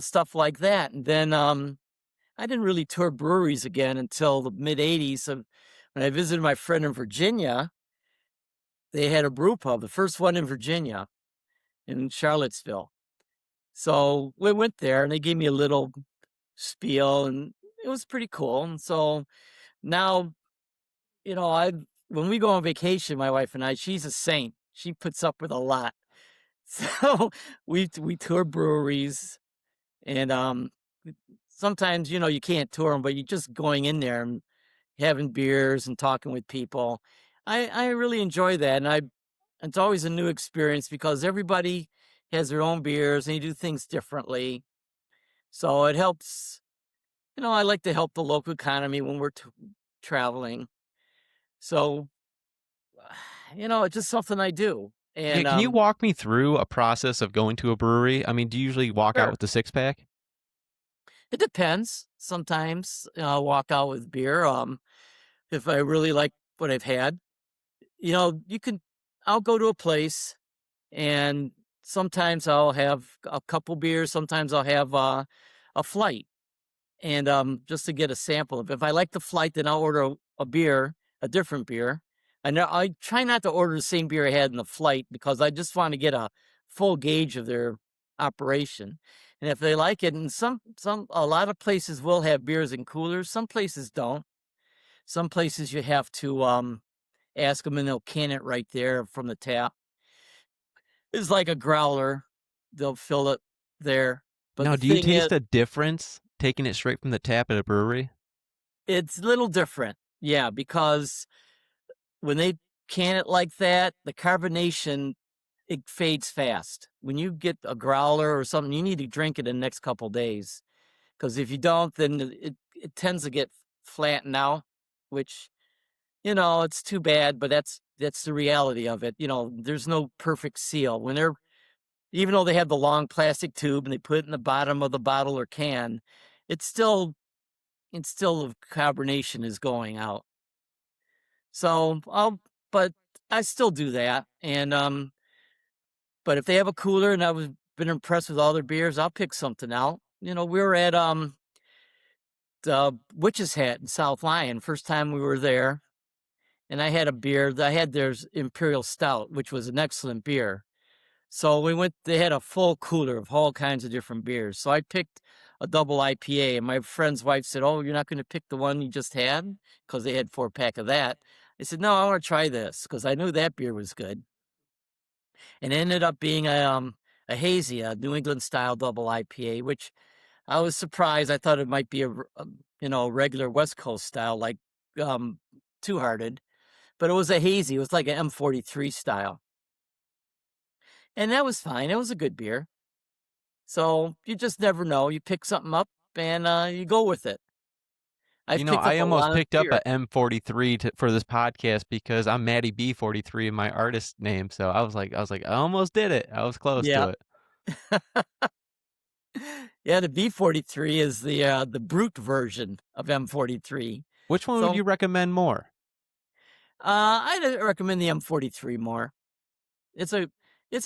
stuff like that. And then I didn't really tour breweries again until the mid 80s. So when I visited my friend in Virginia, they had a brew pub, the first one in Virginia in Charlottesville. So we went there and they gave me a little spiel, and it was pretty cool. And so now, I when we go on vacation, my wife and I, she's a saint. She puts up with a lot. So we tour breweries, and sometimes you can't tour them, but you're just going in there and having beers and talking with people. I really enjoy that, and it's always a new experience because everybody has their own beers and you do things differently. So it helps. I like to help the local economy when we're traveling. So, it's just something I do. Yeah, And can you walk me through a process of going to a brewery? I mean, do you usually walk out sure, with the six pack? it depends. Sometimes I'll walk out with beer. If I really like what I've had, I'll go to a place, and sometimes I'll have a couple beers. Sometimes I'll have a flight, and just to get a sample of. If I like the flight, then I'll order a beer, a different beer. I know I try not to order the same beer I had in the flight because I just want to get a full gauge of their operation. And if they like it, and a lot of places will have beers in coolers, some places don't. Some places you have to ask them and they'll can it right there from the tap. It's like a growler. They'll fill it there. But Now, the do you thing is, taste a difference taking it straight from the tap at a brewery? it's a little different. Yeah, because when they can it like that, the carbonation, it fades fast. When you get a growler or something, you need to drink it in the next couple days. Because if you don't, then it tends to get flattened out, which, it's too bad, but that's the reality of it. There's no perfect seal. Even though they have the long plastic tube and they put it in the bottom of the bottle or can, it's still the carbonation is going out. So but I still do that. And but if they have a cooler and been impressed with all their beers, I'll pick something out. We were at the Witch's Hat in South Lyon, first time we were there, and I had a beer. I had their Imperial Stout, which was an excellent beer. So we went, they had a full cooler of all kinds of different beers. So I picked a double IPA, and my friend's wife said, "Oh, you're not going to pick the one you just had?" Because they had 4-pack of that. I said, "No, I want to try this," because I knew that beer was good. And it ended up being a hazy, a New England style double IPA, which I was surprised. I thought it might be regular West Coast style, like um, Two Hearted, but it was a hazy. It was like an M43 style. And that was fine. It was a good beer. So you just never know. You pick something up and you go with it. I've picked I up a almost lot of picked up beer. a M43 for this podcast because I'm Matty B43 in my artist name. So I almost did it. I was close to Yeah. it. Yeah, the B43 is the brute version of M43. Which one would So you recommend more? I'd recommend the M43 more. It's a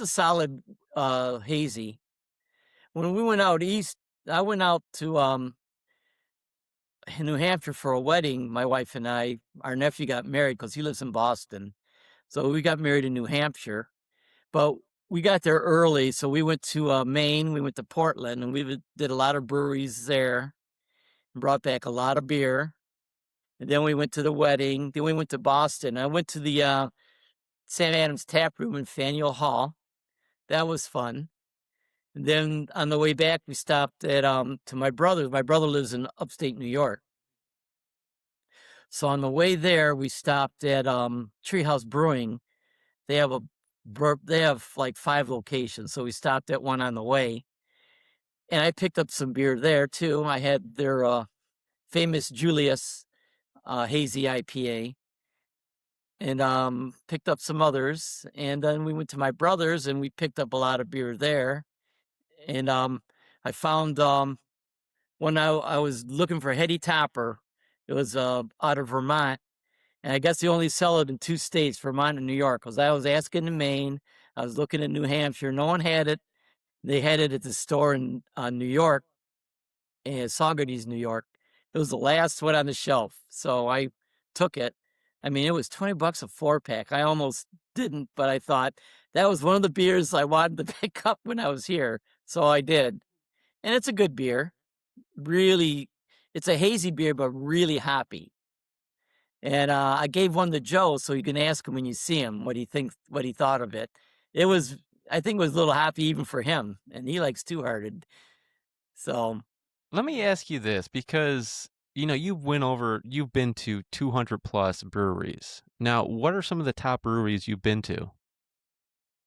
solid hazy. When we went out east, I went out to New Hampshire for a wedding. My wife and I, our nephew got married because he lives in Boston. So we got married in New Hampshire, but we got there early. So we went to Maine, we went to Portland, and we did a lot of breweries there and brought back a lot of beer. And then we went to the wedding. Then we went to Boston. I went to the Sam Adams Tap Room in Faneuil Hall. That was fun. And then on the way back, we stopped at to my brother. My brother lives in upstate New York. So on the way there, we stopped at Treehouse Brewing. They have they have like 5 locations. So we stopped at one on the way, and I picked up some beer there too. I had their famous Julius hazy IPA, and picked up some others. And then we went to my brother's, and we picked up a lot of beer there. And I found when I was looking for Heady Topper, it was out of Vermont. And I guess they only sell it in 2 states, Vermont and New York. Because I was asking in Maine, I was looking at New Hampshire. No one had it. They had it at the store in New York, in Saugerties, New York. It was the last one on the shelf, so I took it. I mean, it was $20 a 4-pack. I almost didn't, but I thought that was one of the beers I wanted to pick up when I was here, so I did. And it's a good beer. Really, it's a hazy beer, but really hoppy. And I gave one to Joe, so you can ask him when you see him what he thought of it. It was, I think, it was a little hoppy even for him, and he likes Two Hearted. So, Let me ask you this because you've been to 200 plus breweries. Now, what are some of the top breweries you've been to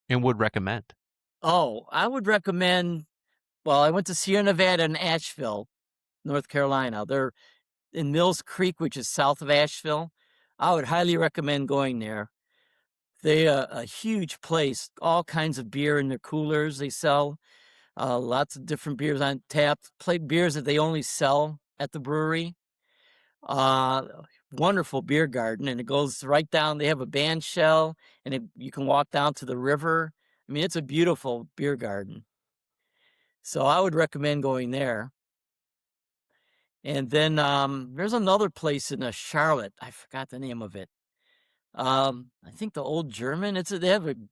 and would recommend? I would recommend. Well, I went to Sierra Nevada and Asheville, North Carolina. They're in Mills Creek, which is south of Asheville. I would highly recommend going there. They a huge place, all kinds of beer in their coolers. They sell lots of different beers on tap. Play beers that they only sell at the brewery. Uh, Wonderful beer garden, and it goes right down. They have a band shell, and you can walk down to the river. I mean, it's a beautiful beer garden. So I would recommend going there. And then there's another place in Charlotte. I forgot the name of it. I think the Old German. They have in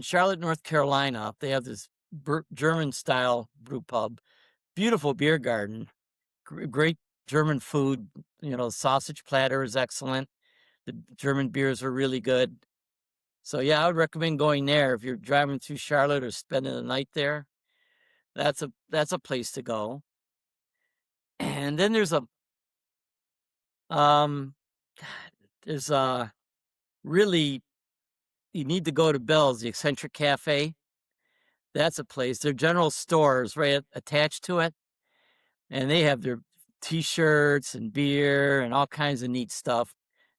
Charlotte, North Carolina. They have this German style brew pub. Beautiful beer garden. Great German food. Sausage platter is excellent. The German beers are really good. So yeah, I would recommend going there if you're driving through Charlotte or spending the night there. That's a place to go. And then there's um there's really, you need to go to Bell's, the Eccentric Cafe. That's a place. Their general store is right attached to it, and they have their T-shirts and beer and all kinds of neat stuff.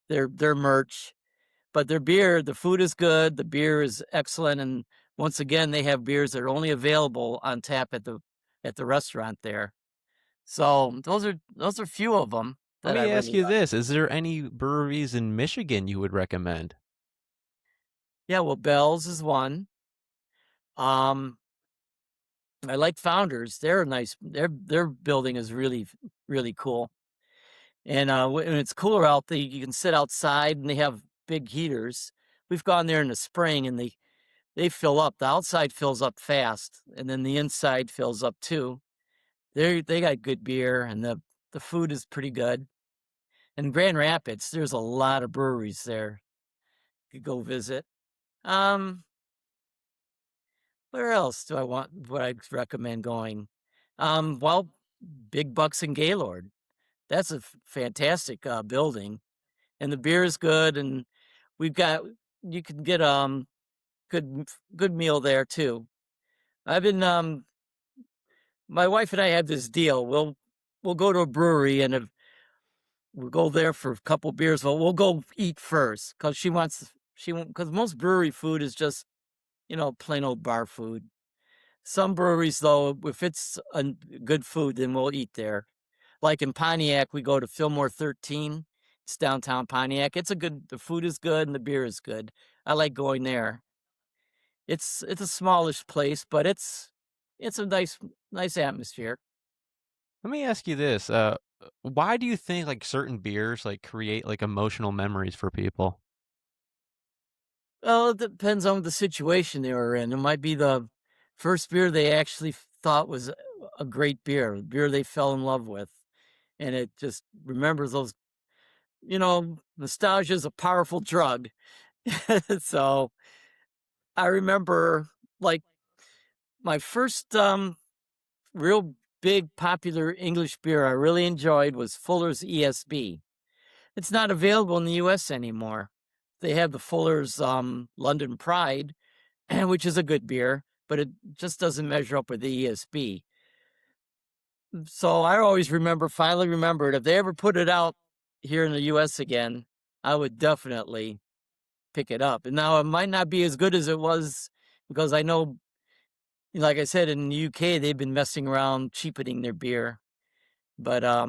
Their merch, but their beer, the food is good, the beer is excellent, and once again, they have beers that are only available on tap at the restaurant there. So those are few of them Let that I me ask really you like. this. Is there any breweries in Michigan you would recommend? Yeah, well, Bell's is one. Um, I like Founders. They're nice. Their building is really cool. And when it's cooler out, you can sit outside, and they have big heaters. We've gone there in the spring, and they fill up. The outside fills up fast, and then the inside fills up too. They got good beer, and the food is pretty good. In Grand Rapids, there's a lot of breweries there. You could go visit. Um, where else do I want? What I recommend going? Well, Big Bucks and Gaylord. That's a fantastic building, and the beer is good, and we've got you can get good meal there too. I've been My wife and I have this deal. We'll go to a brewery, and if we'll go there for a couple beers. Well, we'll go eat first because because most brewery food is just plain old bar food. Some breweries, though, if it's good food, then we'll eat there. Like in Pontiac, we go to Fillmore 13. It's downtown Pontiac. The food is good and the beer is good. I like going there. It's a smallish place, but it's a nice atmosphere. Let me ask you this. Why do you think like certain beers like create like emotional memories for people? Well, it depends on the situation they were in. It might be the first beer they actually thought was a great beer, a beer they fell in love with, and it just remembers those. Nostalgia is a powerful drug. So I remember, like, my first real big popular English beer I really enjoyed was Fuller's ESB. It's not available in the US anymore. They have the Fuller's London Pride, which is a good beer, but it just doesn't measure up with the ESB. So I always finally remembered, if they ever put it out here in the US again, I would definitely pick it up. And now it might not be as good as it was, because I know, like I said, in the UK, they've been messing around cheapening their beer. But I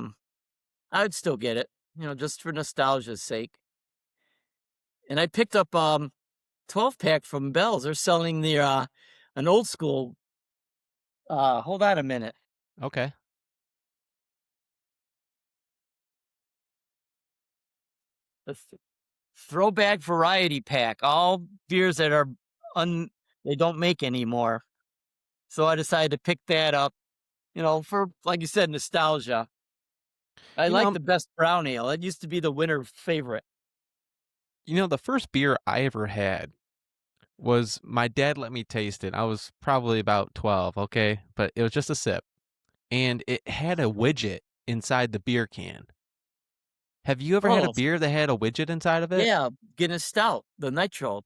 would still get it, just for nostalgia's sake. And I picked up 12 pack from Bell's. They're selling an old school. Hold on a minute. Okay. The throwback variety pack, all beers that are they don't make anymore. So I decided to pick that up, for, like you said, nostalgia. I You know, like I'm- the Best Brown Ale. It used to be the winter favorite. the first beer I ever had was my dad let me taste it. I was probably about 12, okay? But it was just a sip. And it had a widget inside the beer can. Have you ever had a Oh, beer that had a widget inside of it? yeah, Guinness Stout, the Nitro.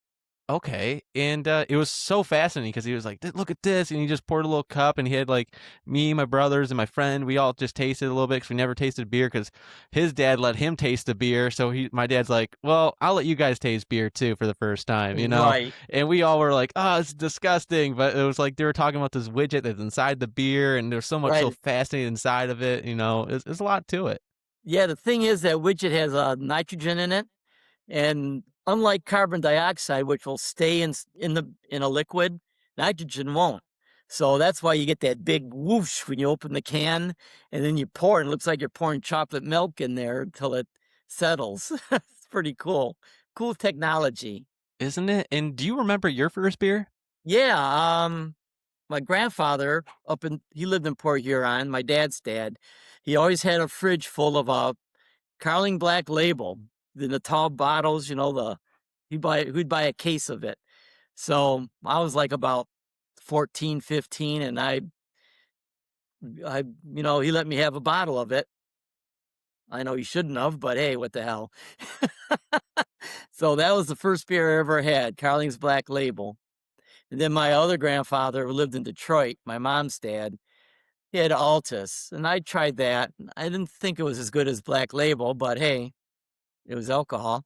Okay, and it was so fascinating because he was like, "Look at this," and he just poured a little cup, and he had like me, my brothers, and my friend. We all just tasted a little bit because we never tasted beer because his dad let him taste the beer. So my dad's like, "Well, I'll let you guys taste beer too for the first time," Right, And we all were like, "Oh, it's disgusting," but it was like they were talking about this widget that's inside the beer, and there's so much so right. fascinating inside of it. It's a lot to it. Yeah, the thing is that widget has nitrogen in it. And unlike carbon dioxide, which will stay in a liquid, nitrogen won't. So that's why you get that big whoosh when you open the can, and then you pour, and it looks like you're pouring chocolate milk in there until it settles. It's pretty cool. cool technology. Isn't it? And do you remember your first beer? Yeah, my grandfather he lived in Port Huron, my dad's dad. He always had a fridge full of Carling Black Label in the tall bottles, we'd buy a case of it. So I was like about 14, 15, and he let me have a bottle of it. I know he shouldn't have, but hey, what the hell. So that was the first beer I ever had, Carling's Black Label. And then my other grandfather who lived in Detroit, my mom's dad, he had Altus, and I tried that. I didn't think it was as good as Black Label, but hey, it was alcohol.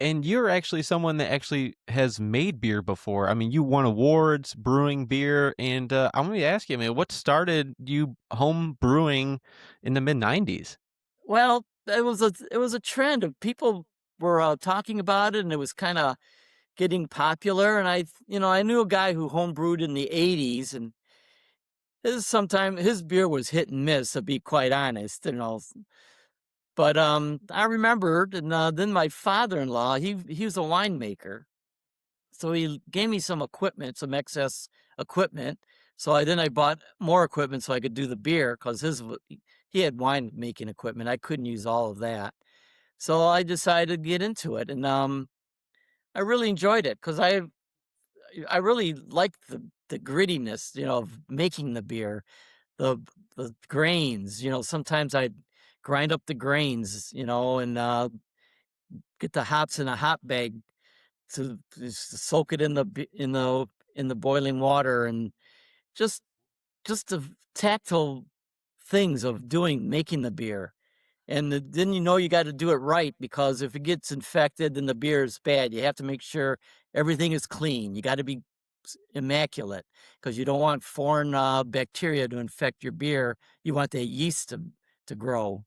And you're actually someone that actually has made beer before. I mean, you won awards brewing beer, and I'm going to ask you, man, what started you home brewing in the mid '90s? Well, it was a trend of people were talking about it, and it was kind of getting popular. And I knew a guy who homebrewed in the '80s, and his beer was hit and miss, to be quite honest. But I remembered, and then my father-in-law, he was a winemaker, so he gave me some equipment, some excess equipment. So I bought more equipment so I could do the beer because he had winemaking equipment. I couldn't use all of that. So I decided to get into it, and I really enjoyed it because I really liked the grittiness, of making the beer, the the grains. Sometimes I'd grind up the grains, and get the hops in a hop bag to just soak it in the boiling water, and just the tactile things of making the beer. And then you got to do it right, because if it gets infected, then the beer is bad. You have to make sure everything is clean. You got to be immaculate, because you don't want foreign bacteria to infect your beer. You want that yeast to grow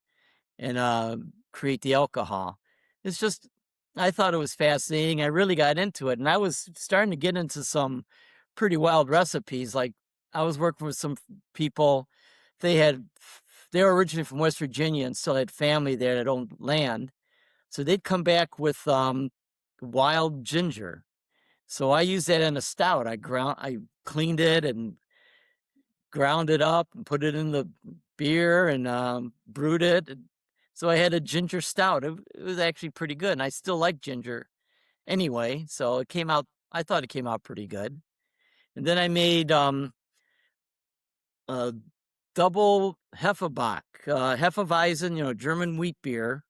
and create the alcohol. It's just, I thought it was fascinating. I really got into it, and I was starting to get into some pretty wild recipes. Like, I was working with some people. They had they were originally from West Virginia and still had family there that owned land. So they'd come back with wild ginger. So I used that in a stout. I cleaned it and ground it up and put it in the beer and brewed it. So I had a ginger stout. It was actually pretty good, and I still like ginger anyway. So I thought it came out pretty good. And then I made a double Hefeweizen, Hefeweizen, German wheat beer,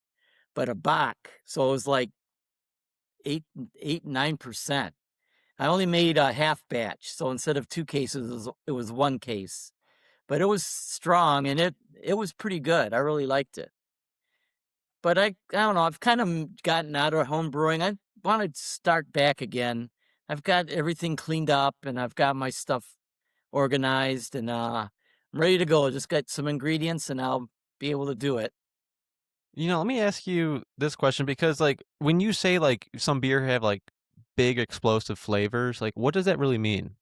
but a Bock. So it was like 9%. I only made a half batch, so instead of 2 cases, it was 1 case. But it was strong, and it was pretty good. I really liked it. But I don't know, I've kind of gotten out of home brewing. I wanna start back again. I've got everything cleaned up, and I've got my stuff organized, and I'm ready to go. Just got some ingredients, and I'll be able to do it. Let me ask you this question because, like, when you say like some beer have like big explosive flavors, like, what does that really mean?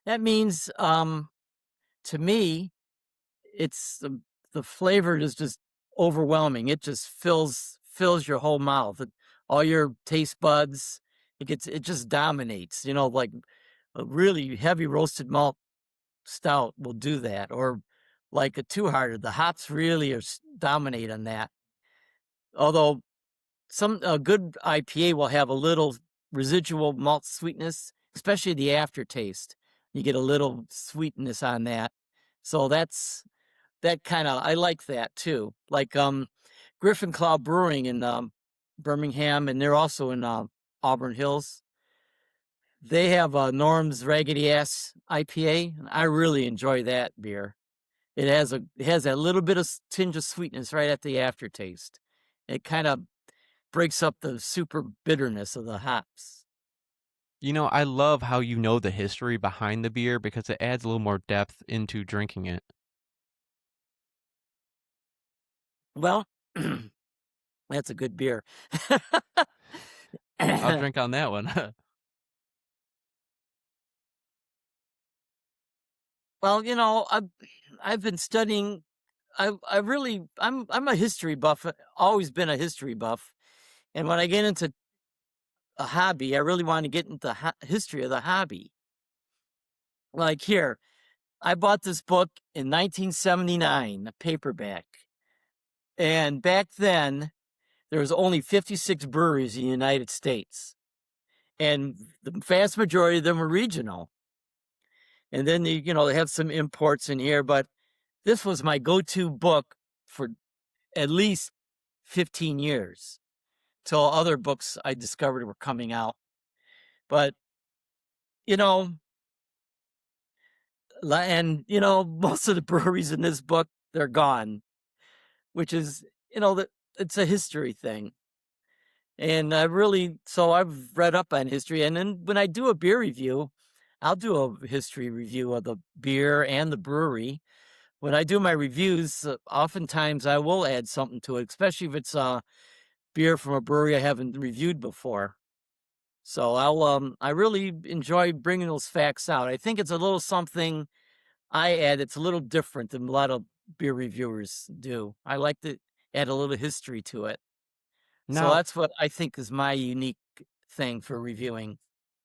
That means, to me, it's the flavor is just overwhelming. It just fills your whole mouth. All your taste buds. It just dominates. Like a really heavy roasted malt stout will do that, or like a two hearted. The hops really dominate on that. Although a good IPA will have a little residual malt sweetness, especially the aftertaste. You get a little sweetness on that. So that kind of, I like that too. Like Griffin Claw Brewing in Birmingham, and they're also in Auburn Hills. They have Norm's Raggedy Ass IPA, and I really enjoy that beer. It has a little bit of tinge of sweetness right at the aftertaste. It kind of breaks up the super bitterness of the hops. I love how you know the history behind the beer because it adds a little more depth into drinking it. Well, that's a good beer. I'll drink on that one. Well, I've been studying I'm a history buff. Always been a history buff, and when I get into a hobby, I really want to get into history of the hobby. Like here, I bought this book in 1979, a paperback, and back then there was only 56 breweries in the United States, and the vast majority of them were regional. And then they have some imports in here, but this was my go-to book for at least 15 years till other books I discovered were coming out. But, you know, most of the breweries in this book, they're gone, which is, that it's a history thing. And so I've read up on history. And then when I do a beer review, I'll do a history review of the beer and the brewery. When I do my reviews, oftentimes I will add something to it, especially if it's beer from a brewery I haven't reviewed before. So I really enjoy bringing those facts out. I think it's a little something I add. It's a little different than a lot of beer reviewers do. I like to add a little history to it. So Now, that's what I think is my unique thing for reviewing.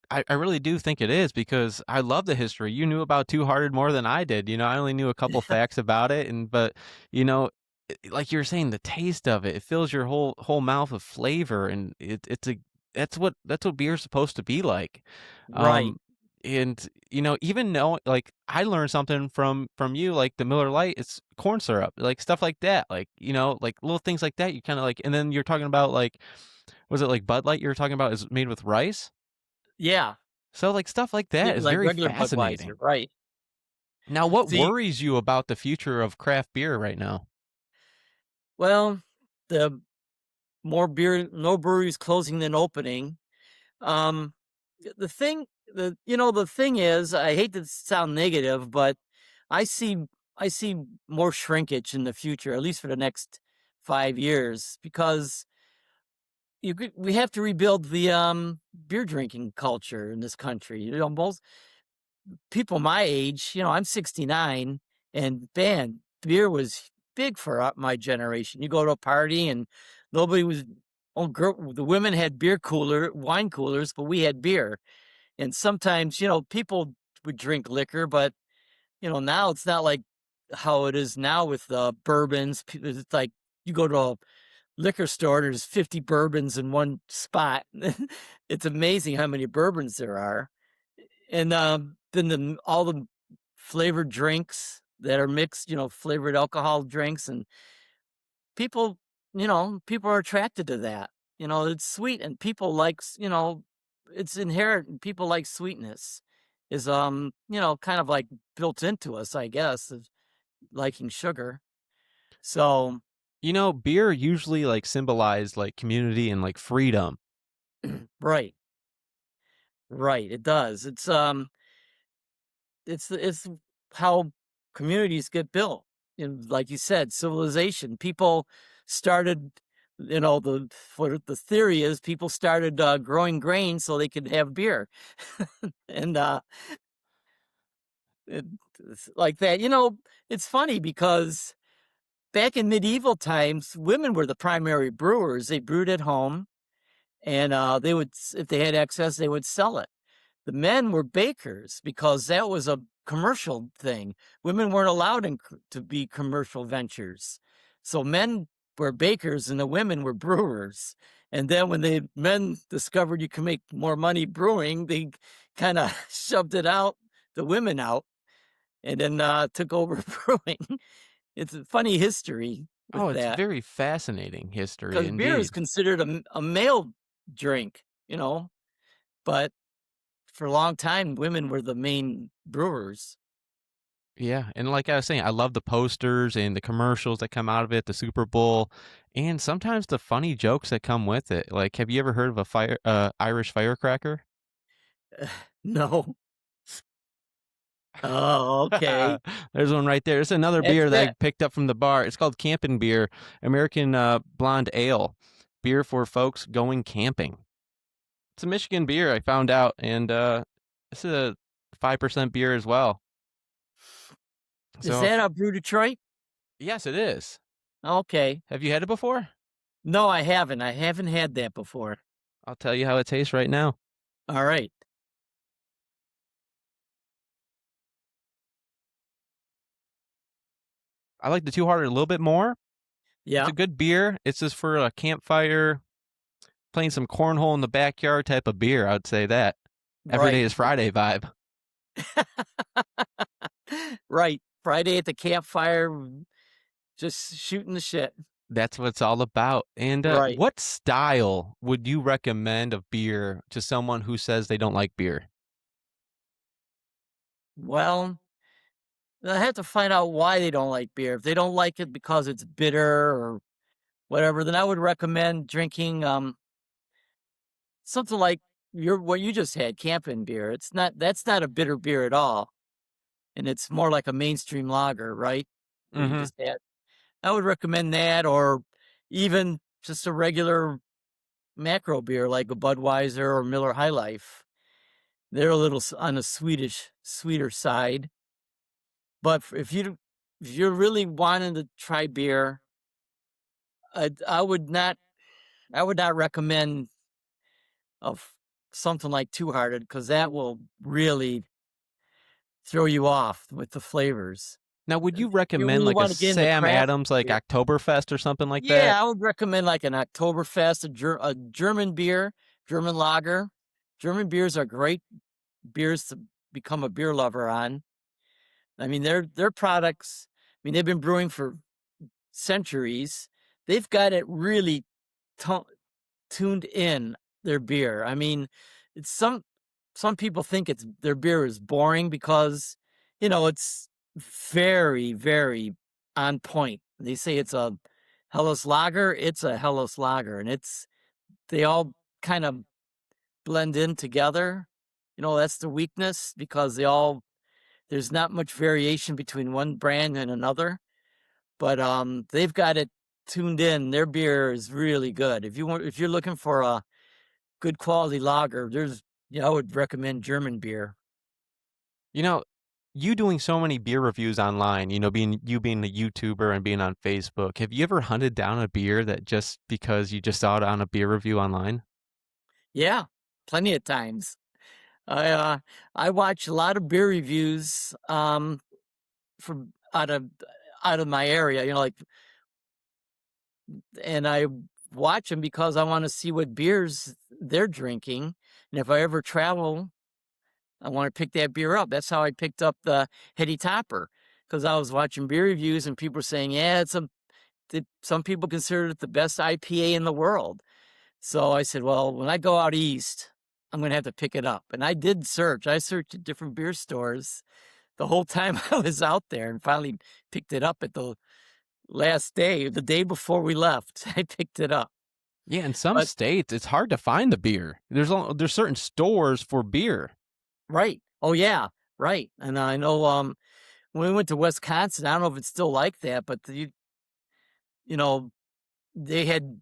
I really do think it is because I love the history. You knew about Two Hearted more than I did. I only knew a couple facts about it, but you know, like you were saying, the taste of it fills your whole mouth with flavor, and that's what beer's supposed to be like. Right. Um, and even though like I learned something from you, like the Miller Lite, it's corn syrup, like stuff like that, like like little things like that. You kind of like, and then you're talking about like, was it like Bud Light you were talking about is made with rice? Yeah. So, like, stuff like Yeah, that is like very regular Budweiser. fascinating. Right. Now, what See, worries you about the future of craft beer right now? well, the more beer, no breweries closing than opening. Um, the thing is, I hate to sound negative, but I see, I see more shrinkage in the future, at least for the next 5 years, because we have to rebuild the beer drinking culture in this country. Most people my age, I'm 69, and man, beer was big for my generation. You go to a party and nobody was. Oh, girl, the women had wine coolers, but we had beer. And sometimes, people would drink liquor, but now it's not like how it is now with bourbons. It's like you go to a liquor store, there's 50 bourbons in one spot. It's amazing how many bourbons there are. And then all the flavored drinks that are mixed, flavored alcohol drinks, and people are attracted to that. It's sweet, and people likes, it's inherent. And people like sweetness is kind of like built into us, I guess, of liking sugar. So Beer usually like symbolized like community and like freedom. right, right, it does. It's how communities get built. And like you said, civilization. People started, the theory is people started growing grain so they could have beer, and it's like that. It's funny because back in medieval times, women were the primary brewers. They brewed at home, and they would, if they had excess, they would sell it. The men were bakers because that was a commercial thing. Women weren't allowed to be commercial ventures. So men were bakers and the women were brewers. And then when the men discovered you can make more money brewing, they kind of shoved the women out, and then took over brewing. It's a funny history with Oh, it's that, very fascinating history because beer is indeed. considered a male drink, but for a long time, women were the main brewers. Yeah, and like I was saying, I love the posters and the commercials that come out of it, the Super Bowl, and sometimes the funny jokes that come with it. Like, have you ever heard of a Irish firecracker? No. Oh, okay. There's one right there. It's another That's beer that I that. picked up from the bar. It's called Camping Beer, American Blonde Ale, beer for folks going camping. It's a Michigan beer, I found out, and this is a 5% beer as well. Is So that a Brew Detroit? Yes, it is. Okay. Have you had it before? No, I haven't. I haven't had that before. I'll tell you how it tastes right now. All right. I like the Two Hearted a little bit more. It's Yeah. a good beer. It's just for a campfire, playing some cornhole in the backyard type of beer. I would say that. Every day Right. is Friday vibe. Right. Friday at the campfire, just shooting the shit. That's what it's all about. And Right. what style would you recommend of beer to someone who says they don't like beer? Well, I have to find out why they don't like beer. If they don't like it because it's bitter or whatever, then I would recommend drinking something like what you just had, camping beer. That's not a bitter beer at all. And it's more like a mainstream lager, right? What you Mm-hmm. just had. I would recommend that, or even just a regular macro beer like a Budweiser or Miller High Life. They're a little on the sweeter side. But if you're really wanting to try beer, I would not recommend of something like Two Hearted, because that will really throw you off with the flavors. Now, would you If you recommend really like a want to get into Sam craft Adams, like beer, Oktoberfest or something like that? yeah, I would recommend like an Oktoberfest, a German beer, German lager. German beers are great beers to become a beer lover on. I mean, their products. I mean, they've been brewing for centuries. They've got it really to- tuned in their beer. I mean, it's some people think it's their beer is boring because it's very on point. They say it's a Helles lager. It's a Helles lager, and they all kind of blend in together. That's the weakness, because there's not much variation between one brand and another. But they've got it tuned in. Their beer is really good. If you're looking for a good quality lager, I would recommend German beer. You know, you doing so many beer reviews online, being a YouTuber and being on Facebook, have you ever hunted down a beer that just because you just saw it on a beer review online? Yeah, plenty of times. I uh I watch a lot of beer reviews from out of my area, and I watch them because I want to see what beers they're drinking. And if I ever travel, I want to pick that beer up. That's how I picked up the Heady Topper, because I was watching beer reviews and people were saying, yeah, some people consider it the best IPA in the world. So I said, well, when I go out east, I'm going to have to pick it up. And I did search. I searched at different beer stores the whole time I was out there, and finally picked it up at the last day, the day before we left. I picked it up. Yeah, in some But states, it's hard to find the beer. There's certain stores for beer. right. Oh yeah, right. And I know when we went to Wisconsin, I don't know if it's still like that, but you know, they had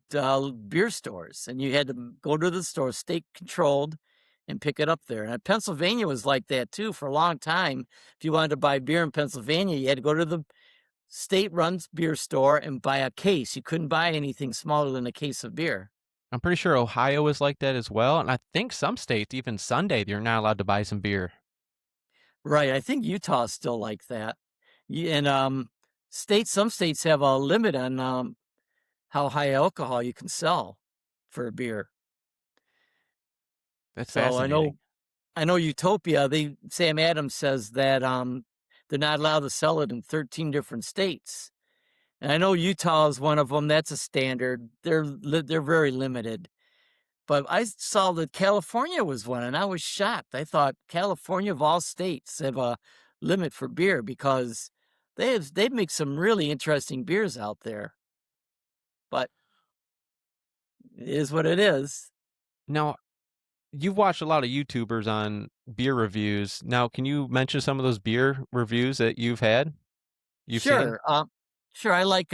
beer stores, and you had to go to the store, state controlled, and pick it up there. And Pennsylvania was like that too for a long time. If you wanted to buy beer in Pennsylvania, you had to go to the state-run beer store and buy a case. You couldn't buy anything smaller than a case of beer. I'm pretty sure Ohio is like that as well, and I think some states, even Sunday, you're not allowed to buy some beer. Right. I think Utah is still like that. And some states have a limit on how high alcohol you can sell for a beer. That's So fascinating. I know Utopia, Sam Adams says that they're not allowed to sell it in 13 different states. And I know Utah is one of them. That's a standard. They're very limited. But I saw that California was one, and I was shocked. I thought California of all states have a limit for beer, because they make some really interesting beers out there. But it is what it is. Now, you've watched a lot of YouTubers on beer reviews. Now, can you mention some of those beer reviews that you've seen? Sure. Sure. I like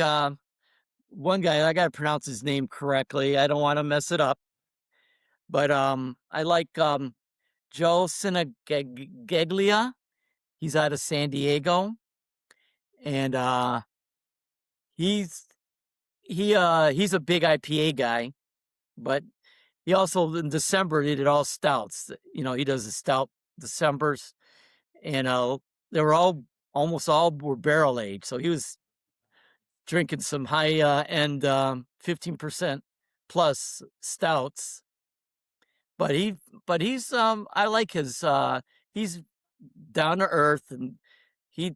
one guy. I got to pronounce his name correctly. I don't want to mess it up. But I like Joe Sinagaglia. He's out of San Diego, and He's he's a big IPA guy, but he also in December he did all stouts. He does the stout Decembers, and they were all almost all were barrel aged. So he was drinking some high end 15% plus stouts. But he's I like his he's down to earth, and he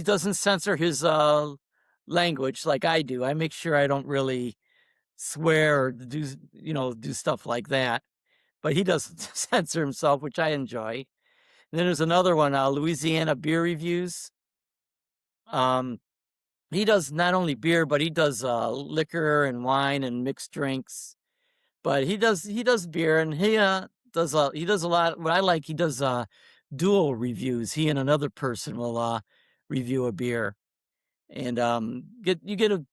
doesn't censor his language like I do. I make sure I don't really swear or do stuff like that. But he doesn't censor himself, which I enjoy. And then there's another one, Louisiana Beer Reviews. Um, he does not only beer, but he does liquor and wine and mixed drinks. But he does beer, and he does a lot. What I like, he does dual reviews. He and another person will review a beer, and you get a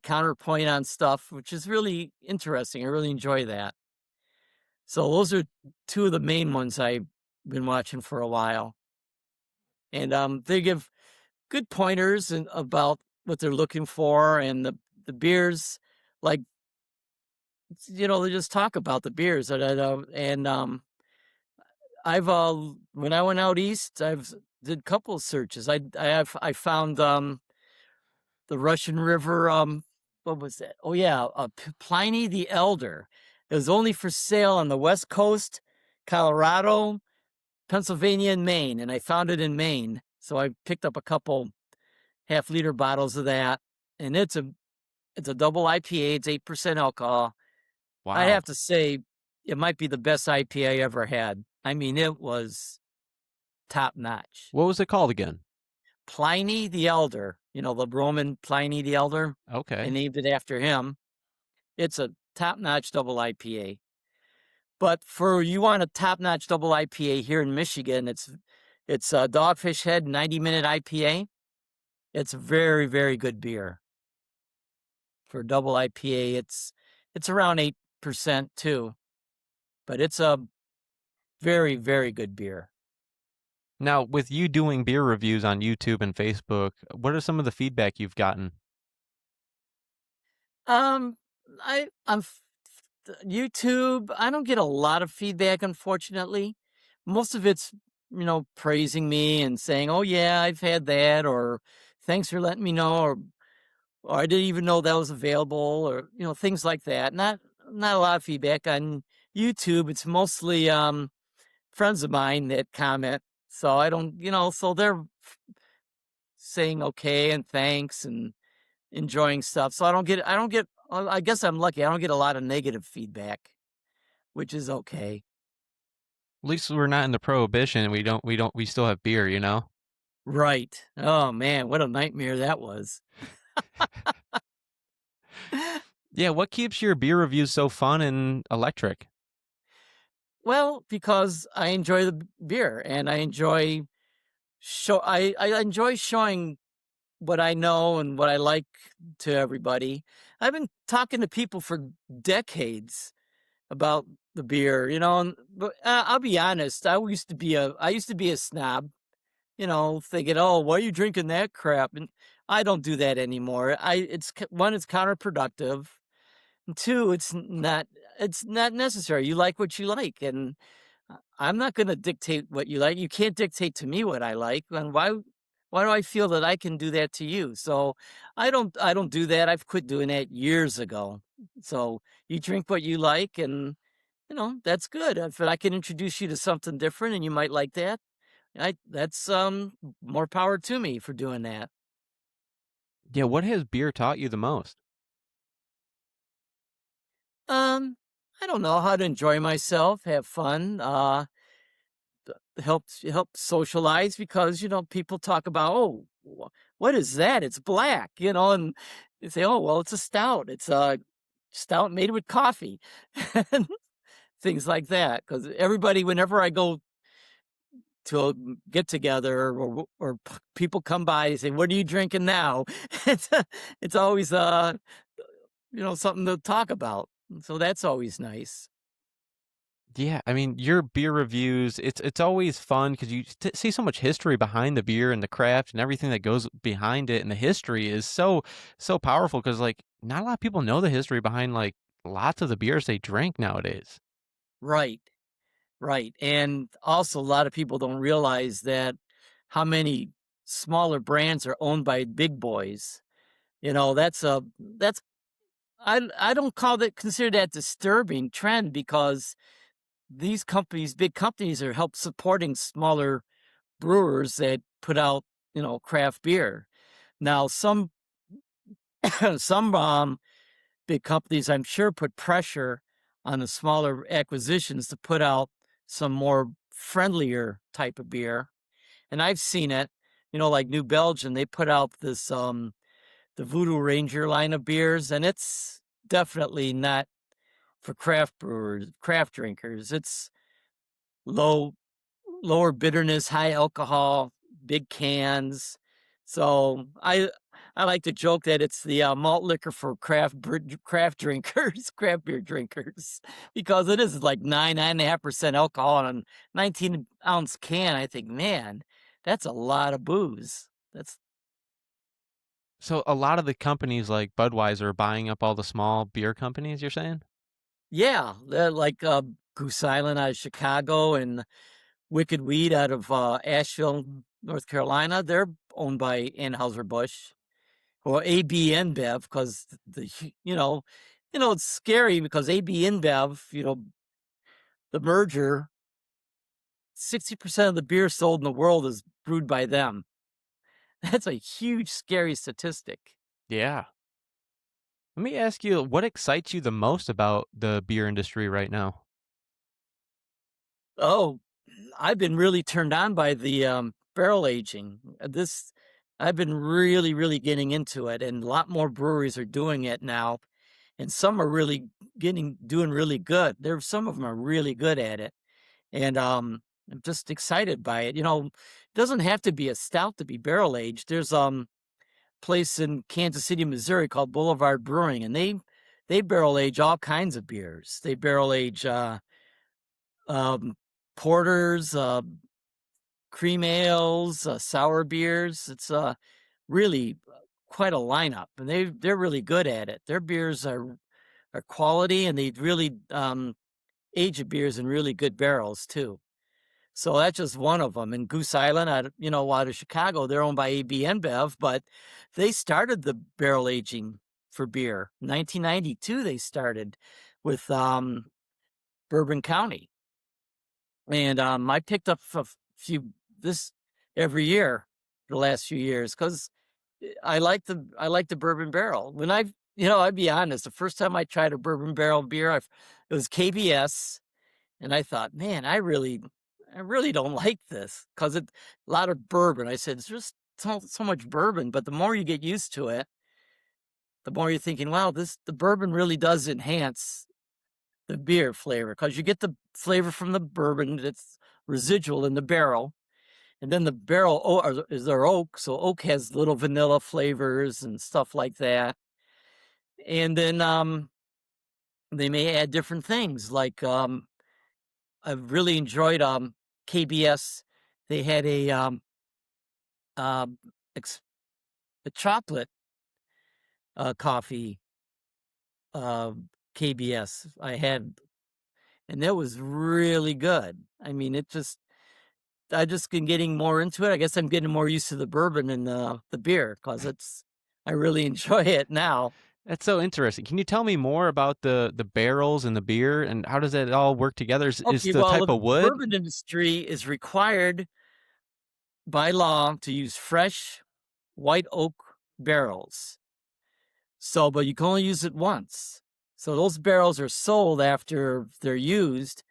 counterpoint on stuff, which is really interesting. I really enjoy that. So those are two of the main ones I've been watching for a while, and they give good pointers about what they're looking for, and the beers, like they just talk about the beers and I've when I went out east, I've did a couple of searches. I found the Russian River. What was that? Oh yeah, Pliny the Elder. It was only for sale on the West Coast, Colorado, Pennsylvania, and Maine, and I found it in Maine. So I picked up a couple half-liter bottles of that, and it's a double IPA. It's 8% alcohol. I Wow. have to say, it might be the best IPA I ever had. I mean, it was top notch. What was it called again? Pliny the Elder, the Roman Pliny the Elder. They Okay. named it after him. It's a top notch double IPA. But for you want a top notch double IPA here in Michigan, it's a Dogfish Head 90-minute IPA. It's very, very good beer. For a double IPA, it's around 8% too. But it's a very, very good beer. Now, with you doing beer reviews on YouTube and Facebook, what are some of the feedback you've gotten? Um, on YouTube, I don't get a lot of feedback, unfortunately. Most of it's, praising me and saying, "Oh yeah, I've had that," or "Thanks for letting me know," or "I didn't even know that was available," or things like that. Not a lot of feedback on YouTube. It's mostly friends of mine that comment. So I don't, so they're saying okay and thanks and enjoying stuff. So I don't get, I guess I'm lucky. I don't get a lot of negative feedback, which is okay. At least we're not in the prohibition and we still have beer, you know? Right. Oh man, what a nightmare that was. Yeah, what keeps your beer reviews so fun and electric? Well, because I enjoy the beer, and I enjoy I enjoy showing what I know and what I like to everybody. I've been talking to people for decades about the beer, but I'll be honest, I used to be a snob, thinking, "Oh, why are you drinking that crap?" And I don't do that anymore. One, it's counterproductive, and two, it's not necessary. You like what you like, and I'm not going to dictate what you like. You can't dictate to me what I like, and why do I feel that I can do that to you? So I don't do that. I've quit doing that years ago. So you drink what you like, and that's good. If I can introduce you to something different and you might like that, that's more power to me for doing that. Yeah, what has beer taught you the most? Um, I don't know how to enjoy myself, have fun, help socialize, because people talk about, "Oh, what is that? It's black," and they say, "Oh, well, it's a stout. It's a stout made with coffee," and things like that. Because everybody, whenever I go to a get together, or people come by and say, "What are you drinking now?" it's it's always something to talk about. So that's always nice. Yeah, I mean, your beer reviews, it's always fun because you see so much history behind the beer and the craft and everything that goes behind it, and the history is so powerful because like not a lot of people know the history behind like lots of the beers they drink nowadays. Right, right. And also, a lot of people don't realize that how many smaller brands are owned by big boys. That's I don't call that consider that disturbing trend because these companies, big companies, are help supporting smaller brewers that put out, craft beer. Now, some some big companies, I'm sure, put pressure on the smaller acquisitions to put out some more friendlier type of beer. And I've seen it, like New Belgium, they put out this the Voodoo Ranger line of beers, and it's definitely not for craft brewers, craft drinkers. It's low lower bitterness, high alcohol, big cans. So I like to joke that it's the malt liquor for craft drinkers, craft beer drinkers, because it is like 9.5% alcohol on a 19-ounce can. I think, man, that's a lot of booze. That's So a lot of the companies like Budweiser are buying up all the small beer companies, you're saying? Yeah, they're like Goose Island out of Chicago and Wicked Weed out of Asheville, North Carolina. They're owned by Anheuser-Busch. Or AB InBev, because it's scary because AB InBev, the merger, 60% of the beer sold in the world is brewed by them. That's a huge, scary statistic. Yeah. Let me ask you, what excites you the most about the beer industry right now? Oh, I've been really turned on by the barrel aging. I've been really, really getting into it, and a lot more breweries are doing it now, and some are really doing really good. Some of them are really good at it. And I'm just excited by it. It doesn't have to be a stout to be barrel aged. There's place in Kansas City, Missouri called Boulevard Brewing, and they barrel age all kinds of beers. They barrel age um, porters, cream ales, sour beers. It's really quite a lineup, and they're really good at it. Their beers are quality, and they really age the beers in really good barrels too. So that's just one of them. And Goose Island, out of Chicago, they're owned by AB InBev, but they started the barrel aging for beer. 1992, they started with Bourbon County, and I picked up a few this every year for the last few years because I like the bourbon barrel. I'd be honest, the first time I tried a bourbon barrel beer, it was KBS. And I thought, man, I really don't like this because a lot of bourbon. I said, it's just so much bourbon. But the more you get used to it, the more you're thinking, wow, the bourbon really does enhance the beer flavor because you get the flavor from the bourbon that's residual in the barrel. And then the barrel is their oak. So oak has little vanilla flavors and stuff like that. And then they may add different things like I've really enjoyed KBS. They had um ex- a chocolate coffee uh KBS I had, and that was really good. I mean, I just been getting more into it. I guess I'm getting more used to the bourbon and the beer because I really enjoy it now. That's so interesting. Can you tell me more about the barrels and the beer and how does that all work together? Is Okay, the well, type the of wood? bourbon industry is required by law to use fresh white oak barrels. So, but you can only use it once. So those barrels are sold after they're used.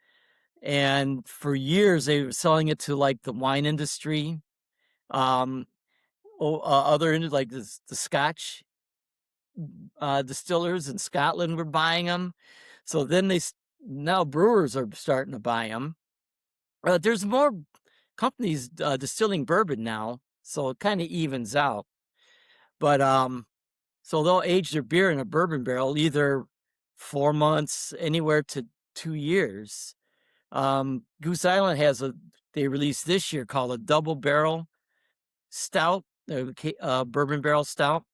And for years, they were selling it to like the wine industry, um, like the Scotch distillers in Scotland were buying them. So then now brewers are starting to buy them. There's more companies distilling bourbon now, so it kind of evens out. But so they'll age their beer in a bourbon barrel either 4 months, anywhere to 2 years. Goose Island has they released this year called a double barrel stout, bourbon barrel stout.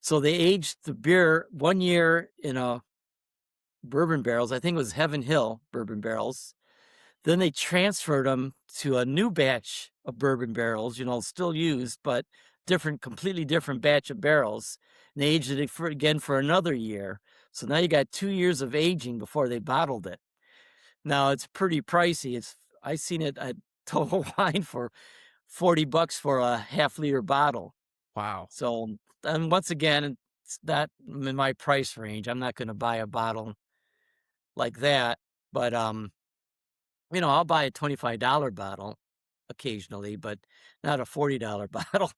So they aged the beer 1 year in a bourbon barrels. I think it was Heaven Hill bourbon barrels. Then they transferred them to a new batch of bourbon barrels, still used, but completely different batch of barrels. And they aged it again for another year. So now you got 2 years of aging before they bottled it. Now it's pretty pricey. I seen it at Total Wine for $40 for a half-liter bottle. Wow. So, and once again, it's not in my price range. I'm not going to buy a bottle like that, but I'll buy a $25 bottle occasionally, but not a $40 bottle.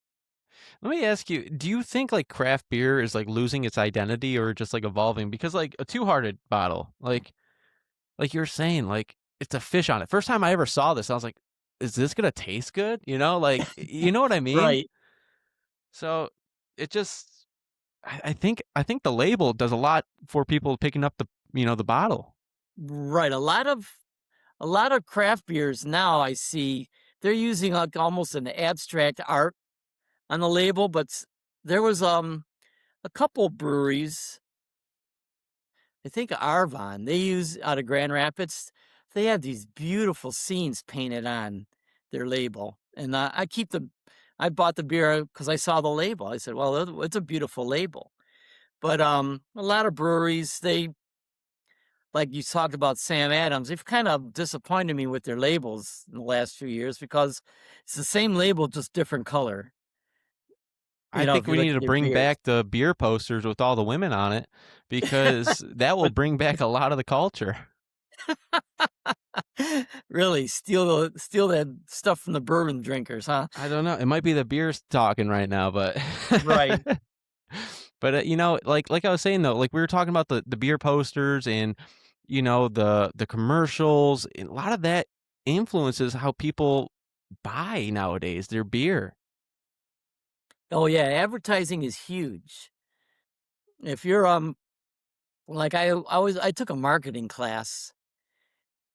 Let me ask you, do you think like craft beer is like losing its identity or just like evolving? Because like a Two-Hearted bottle, like you're saying, like it's a fish on it. First time I ever saw this, I was like, is this gonna taste good? Like you know what I mean? Right, So it just I think the label does a lot for people picking up the bottle. right. A lot of craft beers now I see they're using like almost an abstract art on the label, but there was a couple breweries, I think Arvon, they use out of Grand Rapids. They have these beautiful scenes painted on their label, and I bought the beer because I saw the label. I said, "Well, it's a beautiful label." But a lot of breweries, like you talked about Sam Adams, they've kind of disappointed me with their labels in the last few years because it's the same label, just different color. I If think you we look need at to their bring beers. back the beer posters with all the women on it because that will bring back a lot of the culture. Really steal that stuff from the bourbon drinkers, huh? I don't know. It might be the beers talking right now, but Right. but like I was saying though, like we were talking about the beer posters and the commercials. And a lot of that influences how people buy nowadays their beer. Oh yeah, advertising is huge. If you're like I took a marketing class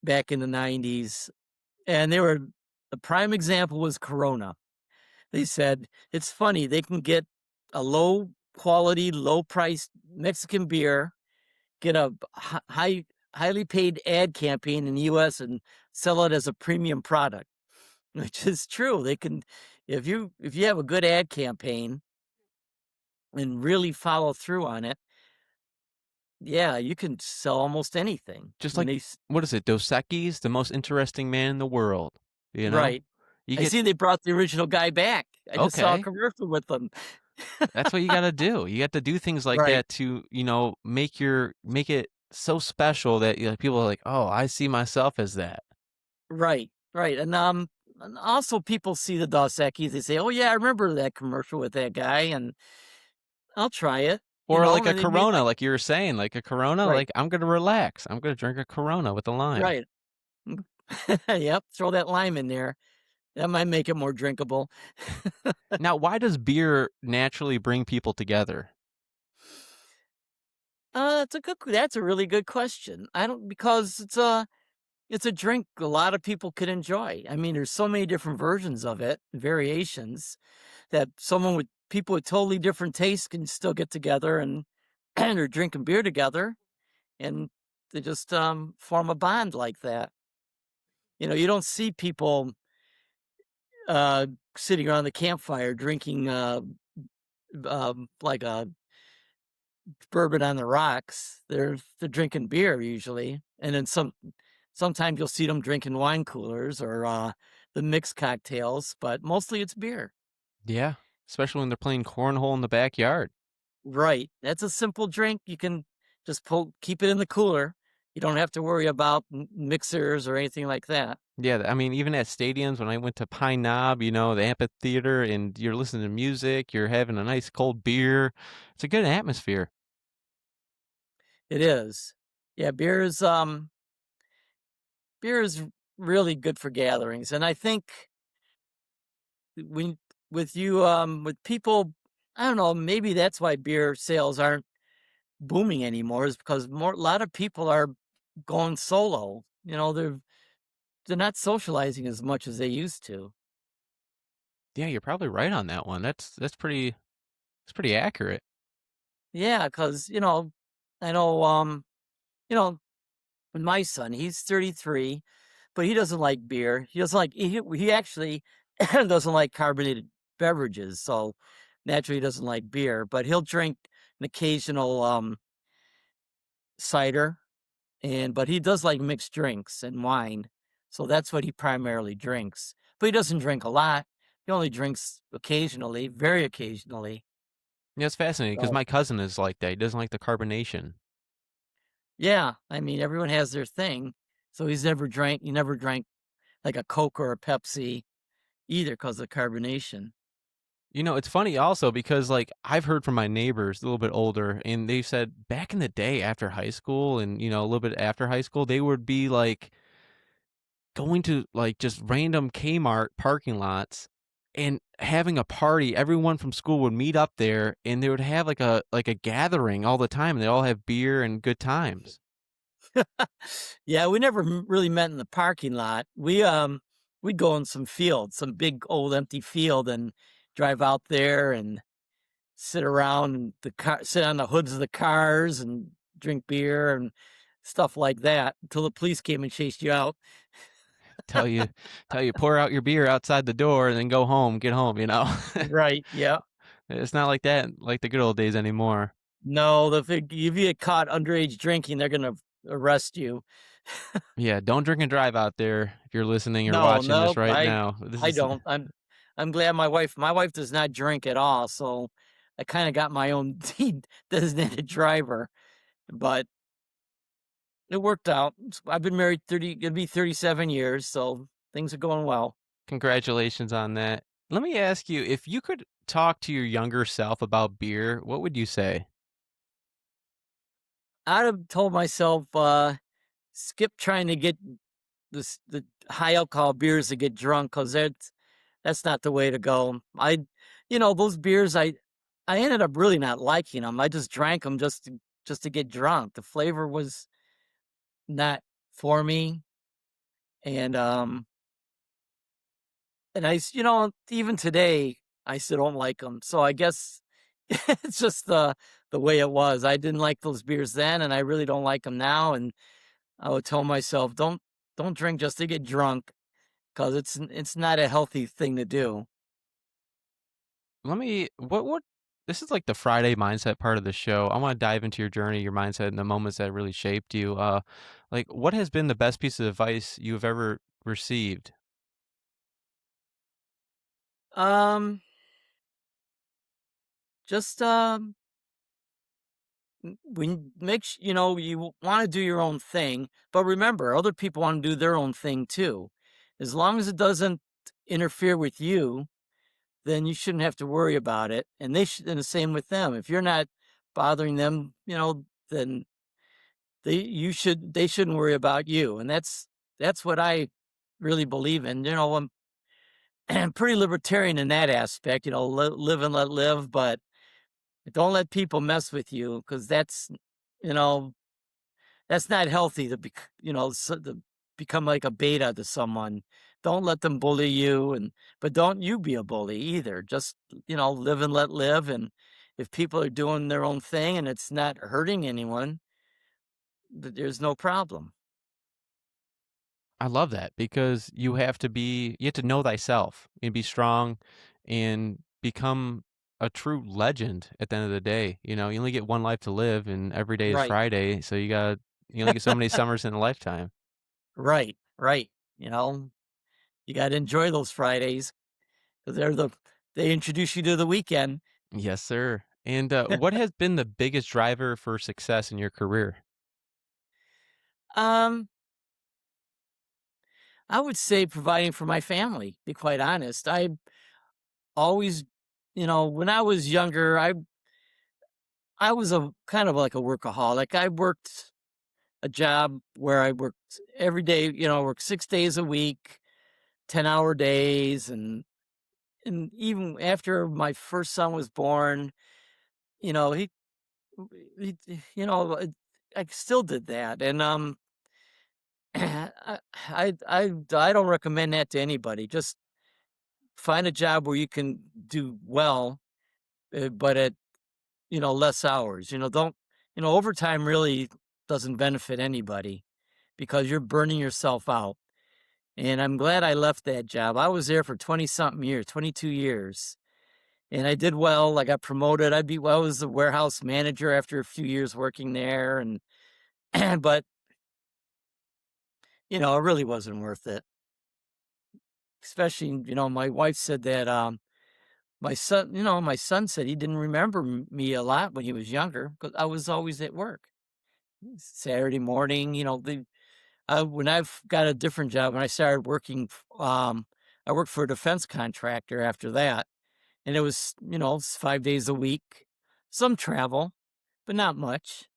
back in the 90s, and the prime example was Corona. They said it's funny, they can get a low quality, low priced Mexican beer, get a highly paid ad campaign in the US and sell it as a premium product, which is true. They can, if you have a good ad campaign and really follow through on it, yeah, you can sell almost anything. Just And like what is it, Dos Equis, the most interesting man in the world. You know, right. you I get see they brought the original guy back. I just saw a okay. commercial with them. That's what you got to do. You got to do things like Right, that to make it so special that people are like, oh, I see myself as that. right, right. And also people see the Dos Equis, they say, "Oh yeah, I remember that commercial with that guy," and I'll try it. Or like a And they made Corona, like like you were saying, like a Corona, right, like I'm gonna relax. I'm gonna drink a Corona with a lime. right. Yep, throw that lime in there. That might make it more drinkable. Now, why does beer naturally bring people together? That's a really good question. I don't because it's a drink a lot of people could enjoy. I mean, there's so many different versions of it, variations, that people with totally different tastes can still get together and and are drinking beer together, and they just form a bond like that. You don't see people uh, sitting around the campfire drinking like a bourbon on the rocks. They're drinking beer usually, and then sometimes you'll see them drinking wine coolers or the mixed cocktails, but mostly it's beer. Yeah, especially when they're playing cornhole in the backyard. Right. That's a simple drink. You can just keep it in the cooler. You don't have to worry about mixers or anything like that. Yeah, I mean, even at stadiums, when I went to Pine Knob, the amphitheater, and you're listening to music, you're having a nice cold beer. It's a good atmosphere. It is. Yeah, beer is really good for gatherings. And I think when with people, I don't know, maybe that's why beer sales aren't booming anymore, is because a lot of people are going solo. they're not socializing as much as they used to. Yeah, you're probably right on that one. That's pretty accurate. Yeah, because I know, you know, with my son, he's 33, but he doesn't like beer. He doesn't like he actually doesn't like carbonated beverages, so naturally he doesn't like beer, but he'll drink an occasional cider, and but he does like mixed drinks and wine. So that's what he primarily drinks. But he doesn't drink a lot. He only drinks occasionally, very occasionally. Yeah, it's fascinating because So my cousin is like that. He doesn't like the carbonation. yeah, I mean everyone has their thing. So he never drank like a Coke or a Pepsi either because of carbonation. You know, it's funny also because like I've heard from my neighbors a little bit older, and they've said back in the day after high school and a little bit after high school, they would be like going to like just random Kmart parking lots and having a party. Everyone from school would meet up there and they would have like a gathering all the time. They all have beer and good times. Yeah, we never really met in the parking lot. We'd go in some field, some big old empty field, and drive out there and sit around the car, sit on the hoods of the cars and drink beer and stuff like that until the police came and chased you out. Tell you tell you pour out your beer outside the door and then go home, get home, you know. Right. Yeah. It's not like that like the good old days anymore. No, if you get caught underage drinking, they're gonna arrest you. Yeah, don't drink and drive out there if you're listening or No, watching this no, right now. This I is don't. I'm glad my wife does not drink at all, so I kind of got my own designated driver, but it worked out. I've been married 30, gonna be 37 years, so things are going well. congratulations on that. Let me ask you, if you could talk to your younger self about beer, what would you say? I'd have told myself, skip trying to get the high alcohol beers to get drunk because that's not the way to go. Those beers I ended up really not liking them. I just drank them just to get drunk. The flavor was not for me, and even today I still don't like them. So I guess it's just the way it was. I didn't like those beers then, and I really don't like them now. And I would tell myself, don't drink just to get drunk because it's not a healthy thing to do. Let me what this is like the Friday mindset part of the show. I want to dive into your journey, your mindset, and the moments that really shaped you. Like what has been the best piece of advice you've ever received? Um, just when make you want to do your own thing, but remember, other people want to do their own thing too. As long as it doesn't interfere with you, then you shouldn't have to worry about it. And and the same with them. If you're not bothering them, then they shouldn't worry about you. And that's what I really believe in. I'm pretty libertarian in that aspect. Live and let live, but don't let people mess with you because you know, that's not healthy to become like a beta to someone. Don't let them bully you, but don't you be a bully either. Just live and let live. And if people are doing their own thing and it's not hurting anyone, there's no problem. I love that because you have to know thyself and be strong and become a true legend at the end of the day. You know, you only get one life to live and every day is Right, Friday, so you only get so many summers in a lifetime. right, right. You know, you got to enjoy those Fridays because they introduce you to the weekend. Yes, sir. And what has been the biggest driver for success in your career? Um, I would say providing for my family. Be quite honest, I always, when I was younger, I was a kind of like a workaholic. I worked a job where I worked every day. I worked 6 days a week, 10-hour days, and even after my first son was born, you know, he I still did that, and I don't recommend that to anybody. Just find a job where you can do well, but at, less hours. Don't, overtime really doesn't benefit anybody because you're burning yourself out. And I'm glad I left that job. I was there for 20 something years, 22 years. And I did well. I got promoted. I was the warehouse manager after a few years working there. And, but, it really wasn't worth it. Especially, my wife said that, my son said he didn't remember me a lot when he was younger because I was always at work. Saturday morning, when I've got a different job, when I started working, I worked for a defense contractor after that. And it was, 5 days a week, some travel, but not much.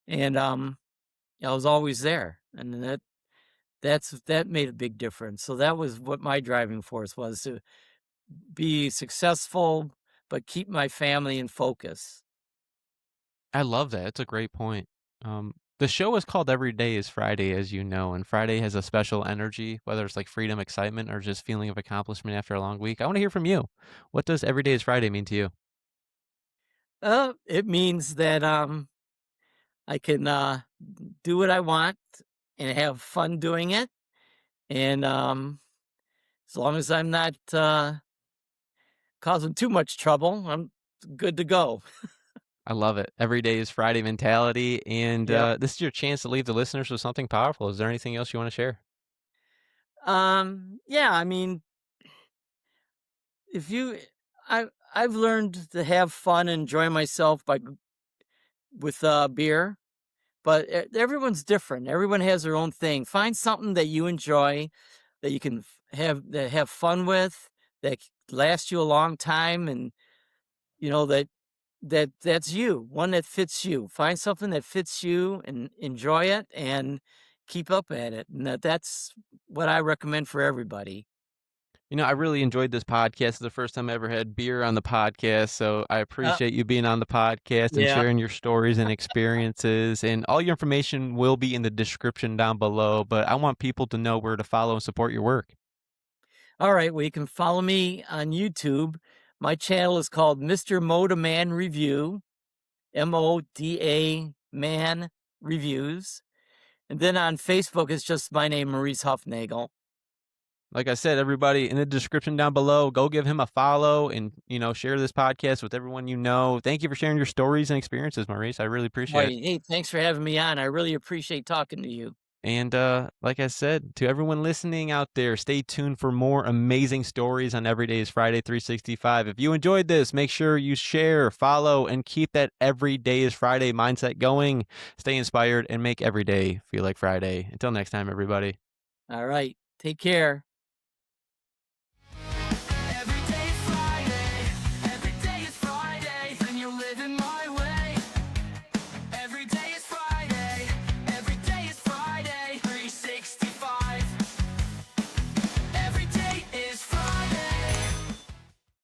And I was always there. And that made a big difference. So that was what my driving force was, to be successful, but keep my family in focus. I love that. It's a great point. The show is called Every Day is Friday, as you know, and Friday has a special energy, whether it's like freedom, excitement, or just feeling of accomplishment after a long week. I want to hear from you. What does Every Day is Friday mean to you? It means that I can do what I want and have fun doing it. And as long as I'm not causing too much trouble, I'm good to go. I love it. Every day is Friday mentality, and Yep. this is your chance to leave the listeners with something powerful. Is there anything else you want to share? Yeah, I mean, if you I've learned to have fun and enjoy myself with beer, but everyone's different. Everyone has their own thing. Find something that you enjoy, that you can have fun with, that lasts you a long time, and that's you. One that fits you. Find something that fits you and enjoy it and keep up at it. And that's what I recommend for everybody. I really enjoyed this podcast. It's the first time I ever had beer on the podcast, so I Uh, appreciate you being on the podcast and yeah. sharing your stories and experiences. And all your information will be in the description down below, but I want people to know where to follow and support your work. All right. Well, you can follow me on YouTube. My channel is called Mr. Moda Man Review, Moda Man Reviews. And then on Facebook, it's just my name, Maurice Huffnagel. Like I said, everybody in the description down below, go give him a follow and, share this podcast with everyone you know. Thank you for sharing your stories and experiences, Maurice. I really All appreciate right. it. Hey, thanks for having me on. I really appreciate talking to you. And like I said, to everyone listening out there, stay tuned for more amazing stories on Every Day is Friday 365. If you enjoyed this, make sure you share, follow, and keep that Every Day is Friday mindset going. Stay inspired and make every day feel like Friday. Until next time, everybody. All right. Take care.